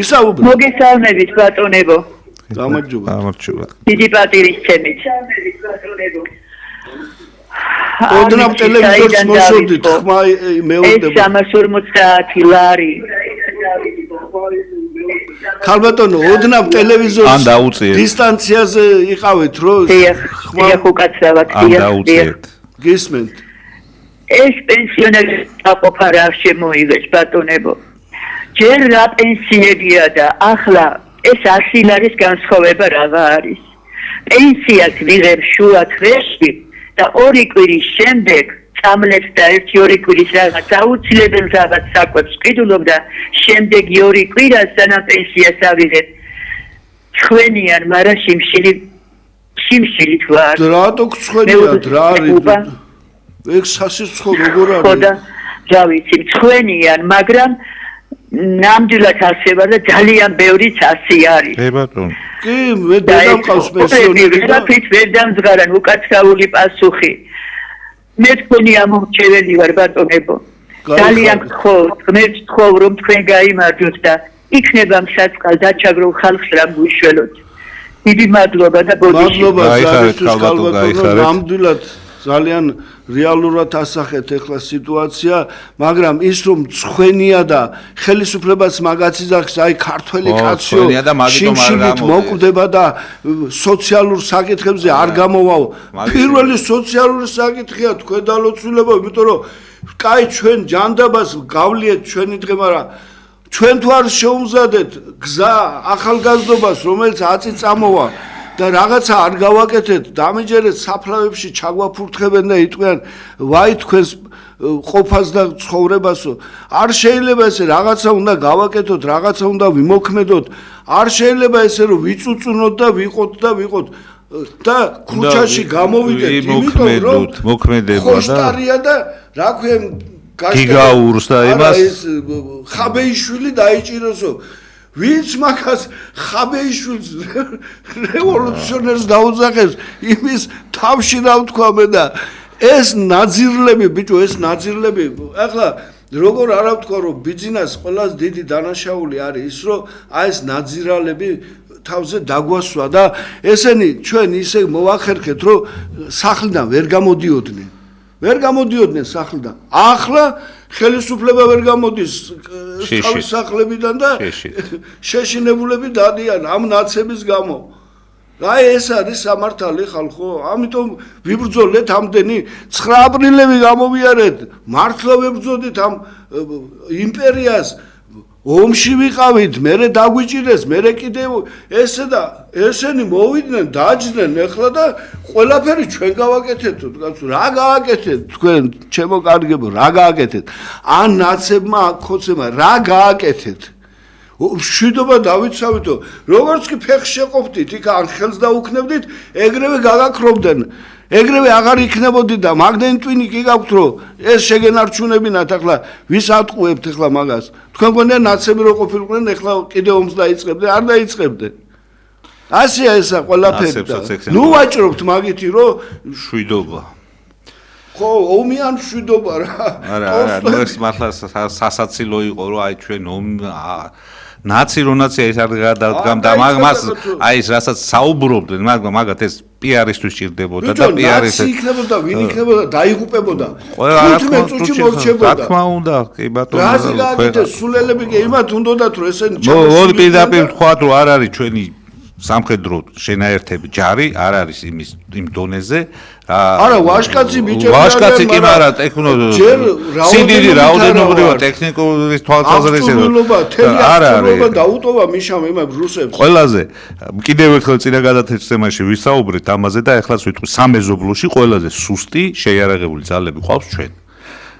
ისაუბრე მოგესალმებით ბატონებო გამარჯობათ დიდი პატივის ჩემით ოდნავ ტელევიზორს მოშორდით ხმა მეუბნება 350 ლარი ქალბატონო ოდნავ ტელევიზორს დისტანციაზე იყავით რომ ხმა უკაცრავად გისმენთ ეს პენსიონერი დაყოფა რა შემოიღეს ბატონებო ჯერ რა პენსიებია და ახლა ეს 100 ლარის განსხვავება რა არის პენსიას ვიღებ შუა თვეში და 2 კვირის შემდეგ წამლებს და 1-2 კვირის რაღაც აუცილებელ რაღაც საკვებს ყიდულობ და შემდეგი 2 კვირა სანამ პენსიას ავიღებ ხვენიან მაგრამ შიმშილით ვარ რატო ხვენიათ რა არის ეგ სასიცხო როგორ არის ხო და რა ვიცი ხვენიან მაგრამ ნამდვილად არსება და ძალიან ბევრიც ასე არის. კი ბატონო. კი, მე დედამყავს პენსიონერი და ყველაფრით ვერ დამძღარან უკაცრავული პასუხი. მე თქვენი ამორჩეველი ვარ ბატონებო. ძალიან ღმერთს ვთხოვ რომ თქვენ გაიმარჯვოთ და იქნება მსაწყალ დაჩაგრულ ხალხს რა გუშველოთ. დიდი მადლობა და ბოდიში. მადლობა გაიხარეთ, ზარისთვის ქალბატონო, ქალბატონო, გაიხარეთ. ნამდვილად ძალიან რეალურად ასახეთ ეხლა სიტუაცია, მაგრამ ის რომ მწვენია და ხელისუფლებას მაგაცი აქვს, აი ქართველი კაციო, მწვენია და მაგიტომ არ შიმშილით გამოდის. მოკვდება და სოციალურ საკითხებზე არ გამოვაო. პირველი სოციალური საკითხია თქვენ დალოცულება, იმიტომ რომ კაი ჩვენ ჯანდაბას გავლიეთ ჩვენი დღე, მაგრამ ჩვენ თუ არ შეუმზადეთ გზა ახალგაზრდობას, რომელიც აწი წამოვა და რაღაცა არ გავაკეთეთ, დამიჯერეთ საფლავებში ჩაგვაფურთხებენ და იტყვიან ვაი თქვენს ყოფას და ცხოვრებასო. არ შეიძლება ესე რაღაცა უნდა გავაკეთოთ, რაღაცა უნდა ვიმოქმედოთ. არ შეიძლება ესე რომ ვიწუწუნოთ და ვიყოთ და ქუჩაში გამოვიდეთ, იმიტომ რომ მოქმედება და ხოშტარია და რა ქვია გიგაურს და იმას ხაბეიშვილი დაიჭიროსო. ვინც მაგას ხაბეიშვილს რევოლუციონერს დაუძახებს, იმის თავში რა ვთქვა მე და ეს ნაძირლები, ბიჭო, ეს ნაძირლები, ახლა როგორ არა ვთქვა რომ ბიძინას ყველაზე დიდი დანაშაული არის ის, რომ აი ეს ნაძირალები თავზე დაგვასვა და ესენი ჩვენ ისე მოვახერხეთ, რომ სახლიდან ვერ გამოდიოდნენ სახლიდან. ახლა ხელისუფლება ვერ გამოდის თავის სახლებიდან და შეშინებულები დადიან ამ ნაცების გამო. აი ეს არის სამართალი ხალხო, ამიტომ ვიბრძოლეთ ამდენი 9 აპრილები გამოვიარეთ, მართლა ვებრძოდით ამ იმპერიას. ომში ვიყავით, მერე დაგვიჭირეს, მერე კიდევ ესე და ესენი მოვიდნენ, დაჯდნენ ახლა და ყველაფერი ჩვენ გავაკეთეთ, კაცო, რა გააკეთეთ თქვენ, ჩემო კარგებო, რა გააკეთეთ? ან ნაცებმა, ქოცებმა რა გააკეთეთ? მშვიდობა დავიცავითო, როგორც კი ფეხს შეყოფდით, იქ ან ხელს დაუქნებდით, ეგრევე გაგაქრობდნენ. ეგრევე აღარ იქნებოდი და მაგდენ ტვინი კი გაქვთ რომ ეს შეგენარჩუნებინათ ახლა ვის ატყუებთ ახლა მაგას თქვენ გონია ნაცები რო ყოფილყვნენ ახლა კიდე ომს დაიწყებდე არ დაიწყებდე ასია ესა ყველაფერი და ნუ ვაჭრობთ მაგითი რომ შვიდობა ხო ომი ან შვიდობა რა არა ეს მართლა სასაცილო იყო რომ აი ჩვენ ნაცი რონაცია ეს არ გადადგამ და მას აი ეს რასაც საუბრობდნენ მაგათ ეს პიარისთვის ჭირდებოდა და პიარის იქნებოდა ვინ იქნებოდა დაიღუპებოდა ყველა რა თქმა უნდა კი ბატონო რაზე გააკეთეს სულელები კი იმათ უნდათ რომ ესენი მოდი პირდაპირ ვთქვათ რომ არ არის ჩვენი სამხედრო შენაერთები ჯარი არ არის იმ დონეზე არა ვაშკაცი ბიჭები ვაშკაცი კი მარა ტექნო სიდიდი რაოდენობრივად ტექნიკური თვალსაზრისით არა არის დაუტოვა მიშამ იმებს რუსებს ყველაზე კიდევ ერთხელ წინა გადაცემაში ვისაუბრეთ ამაზე და ეხლაც ვიტყვი სამეზობლოში ყველაზე სუსტი შეიარაღებული ძალები ყავს ჩვენ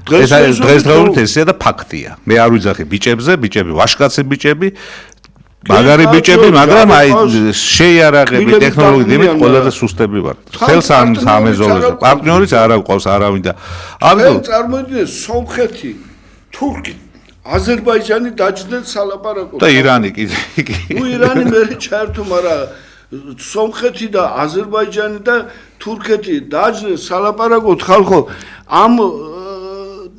დღესდღეობით ესეა და ფაქტია მე არ ვიძახი ბიჭებზე ბიჭები ვაშკაცი ბიჭები მაგარი ბიჭები, მაგრამ აი შეიარაღები ტექნოლოგიებით ყველაზე სუსტები ვარ. ხელს ან სამეზოლოზე. პარტნიორიც არ აქვს არავინ და ამიტომ წარმოიდგინეთ სომხეთი, თურქი, აზერბაიჯანი დაჯდნენ სალაპარაკო. და ირანი კიდე. ნუ ირანი მე ჩაერთო, მაგრამ სომხეთი და აზერბაიჯანი და თურქეთი დაჯდნენ სალაპარაკოთ ხალხო. ამ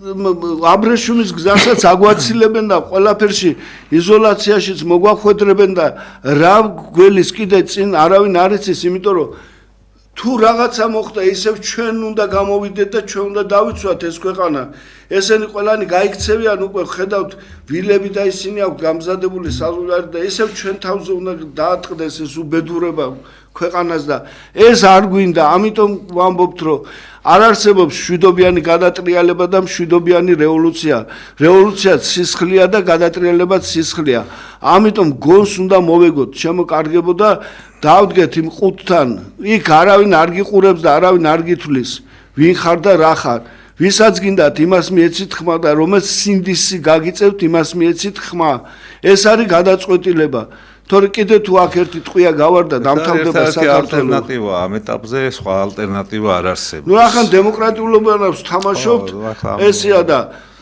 აბრეშუმის გზასაც აგვაცილებენ და ყველაფერში იზოლაციაშიც მოგვახვედრებენ და რა გველის კიდე წინ არავინ არ იცის, იმიტომ რომ თუ რაღაცა მოხდა, ისევ ჩვენ უნდა გამოვიდეთ და ჩვენ უნდა დავიცვათ ეს ქვეყანა. ესენი ყველანი გაიქცევიან უკვე ხედავთ ვილები და ისინი აქვთ გამზადებული საზღვარი და ისევ ჩვენ თავზე უნდა დაატყდეს ეს უბედურება ქვეყანას და ეს არ გვინდა, ამიტომ ვამბობთ რომ არ არსებობს მშვიდობიანი გადატრიალება და მშვიდობიანი რევოლუცია. რევოლუცია სისხლია და გადატრიალება სისხლია. ამიტომ გონს უნდა მოვეგოთ, შემოკარგებო და დავდგეთ იმ ყუთთან. იქ არავინ არ გიყურებს და არავინ არ გითვლის, ვინ ხარ და რა ხარ. ვისაც გინდათ იმას მიეცით ხმა და რომელიც სინდისი გაგიწევთ იმას მიეცით ხმა. ეს არის გადაწყვეტილება. თორე კიდე თუ აქ ერთი ტყვია გავარდა დამთავრდება საქართველოს ალტერნატივა ამ ეტაპზე სხვა ალტერნატივა არ არსებობს. ნუ ახლა დემოკრატიულობანავს თამაშობთ ესეა და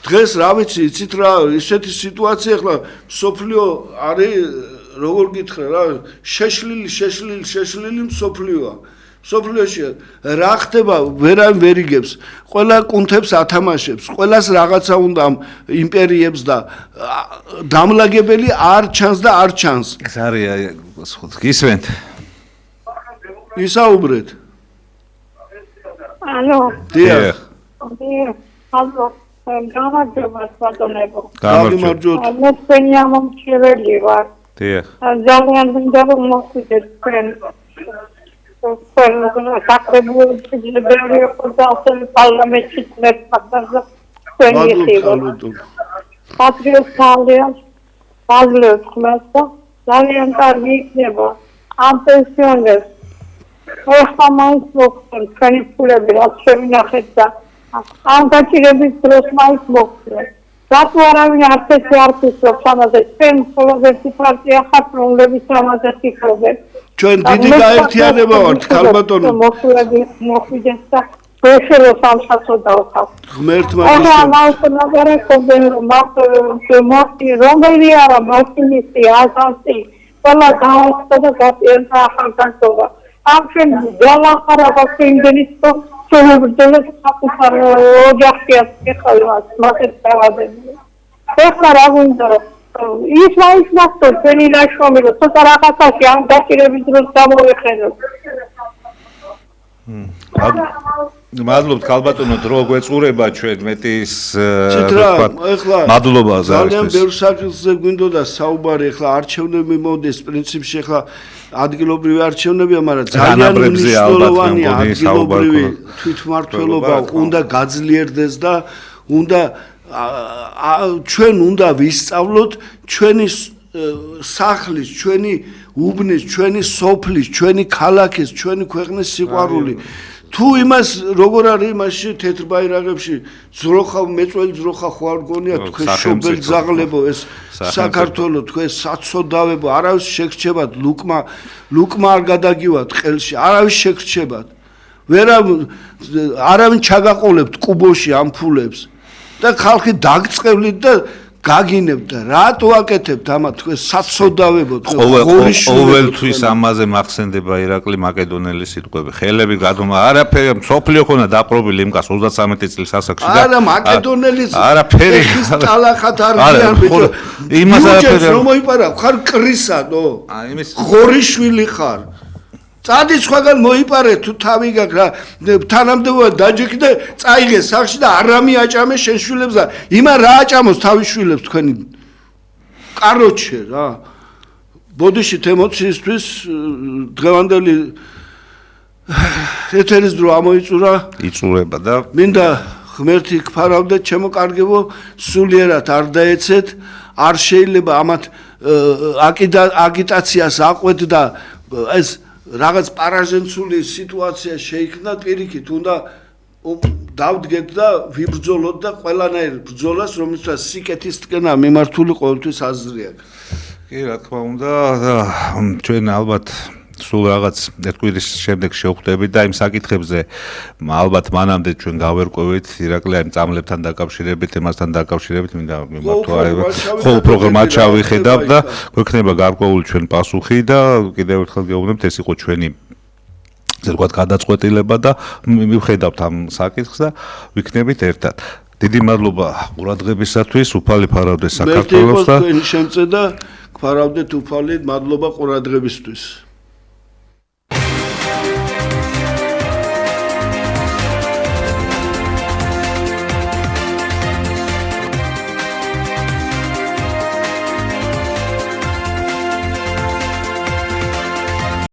დღეს რა ვიცი, იცით რა, ისეთი სიტუაცია ახლა სოფლიო არის როგორ გითხრა რა, შეშლილი სოფლიოა. სოფლიოში რა ხდება, ვერავინ ვერ იგებს. ყველა კუნთებს ათამაშებს, ყველას რაღაცა უნდა ამ იმპერიებს და დამლაგებელი არ ჩანს და არ ჩანს. ეს არის გისმენთ? ისაუბრეთ. ალო. დიახ. ალო. გამარჯობა ბატონებო. გამარჯობთ. მე თქვენი ამომრჩეველი ვარ. დიახ. ძალიან მინდა რომ მოხვიდეთ თქვენ. საქმეებში პარლამენტში მერტმაკაზე თქვენი ხივა. პატრიოტ ხმასა ძალიან კარგი იქნება ამ პენსიონერს. ეხლა მაინც მოხდენ თქვენი ფულები რაც შევინახეთ და ამ გაჭირების დროს მაინც მოხდენ. რატო არავინ არც ესე არ ფიქრობს ამაზე? ჩვენ მხოლოდ ერთი პარტია ხართ, რომლებიც ამაზე ფიქრობენ. ჩვენ დიდი გაერთიანება ვართ, ქალბატონო. მოხვიდეთ და შეშელო სამსაცოდაოს. ღმერთმა რომელი არა მასინისი აზანსი ყველა დაასწა და გაწიერდა ახალგაზრდა. ამ ჩვენ ძალახარებას იმდენიც რომ შეგვიძლია საკუთარ ოჯახიაც ეხლა მასეთ დავადებია. ეხლა რა გვინდა რომ ის მაინც მახსოვს თქვენი ნაშრომი რომ ცოტა რაღაცაში ამ გაჭირების დროს გამოვიხენოთ. მადლობთ ქალბატონო, დრო გვეწურება ჩვენ მეტის ეხლა მადლობა ძალიან ბევრ საკითხზე გვინდოდა საუბარი, ეხლა არჩევნები მოდის, პრინციპში ეხლა ადგილობრივი არჩევნებია, მაგრამ ძალიან მნიშვნელოვანია ადგილობრივი თვითმმართველობა უნდა გაძლიერდეს და უნდა ჩვენ უნდა ვისწავლოთ ჩვენი სახლის, ჩვენი უბნის, ჩვენი სოფლის, ჩვენი ქალაქის, ჩვენი ქვეყნის სიყვარული. თუ იმას როგორ არის იმაში თეთრ ბაირაღებში ძროხა, მეწველი ძროხა ხო არ გონია თქვენ შობელ ძაღლებო ეს საქართველო თქვენ საცოდავებო, არავის შეგრჩებათ ლუკმა არ გადაგივათ ყელში, არავის შეგრჩებათ. არავინ ჩაგაყოლებთ კუბოში ამ ფულებს. და ხალხი დაგწყევლით და გაგინებთ და რატო აკეთებთ ამათ თქვენ საცოდავებო ყოველთვის ამაზე მახსენდება ირაკლი მაკედონელი სიტყვები ხელები გადომა არაფერი სოფლიო ხონა დაპყრობილი იმკას 33 წლის ასაკში და არა მაკედონელის არაფერი ეს ტალახად არ გიან ბიჭო იმას არაფერი რომ მოიპარა ხარ კრისადო იმის ხორიშვილი ხარ წადი სხვაგან მოიპარე თუ თავი გაქვს რა თანამდებობა დაჯექდე წაიღე სახში და არამი აჭამე შენ შვილებს და იმა რა აჭამოს თავის შვილებს თქვენი კაროჩე რა ბოდიშით ემოციისთვის დღევანდელი ეთერის დრო ამოიწურა იწურება და მინდა ღმერთი გფარავდეთ ჩემო კარგებო სულიერად არ დაეცეთ არ შეიძლება ამათ აგიტაციას აყვეთ და ეს რაღაც პარაჟენცული სიტუაცია შეიქმნა პირიქით უნდა დავდგეთ და ვიბრძოლოთ და ყველანაირ ბრძოლას რომელსაც სიკეთისკენა მიმართული ყოველთვის აზრი აქვს. კი რა თქმა უნდა ჩვენ ალბათ სულ რაღაც ერთკვირის შემდეგ შევხვდებით და იმ საკითხებზე ალბათ მანამდე ჩვენ გავერკვევით ირაკლი იმ წამლებთან დაკავშირებით ემასთან დაკავშირებით მინდა ხო პროგრამად ჩავიხედავ და გვექნება გარკვეული ჩვენ პასუხი და კიდევ ერთხელ გეუბნებთ ეს იყო ჩვენი ასე ვთქვათ გადაწყვეტილება და მივხედავთ ამ საკითხს და ვიქნებით ერთად დიდი მადლობა ყურადღებისათვის უფალი ფარავდეს საქართველოს და მე შემწე და გფარავდეთ უფალი მადლობა ყურადღებისთვის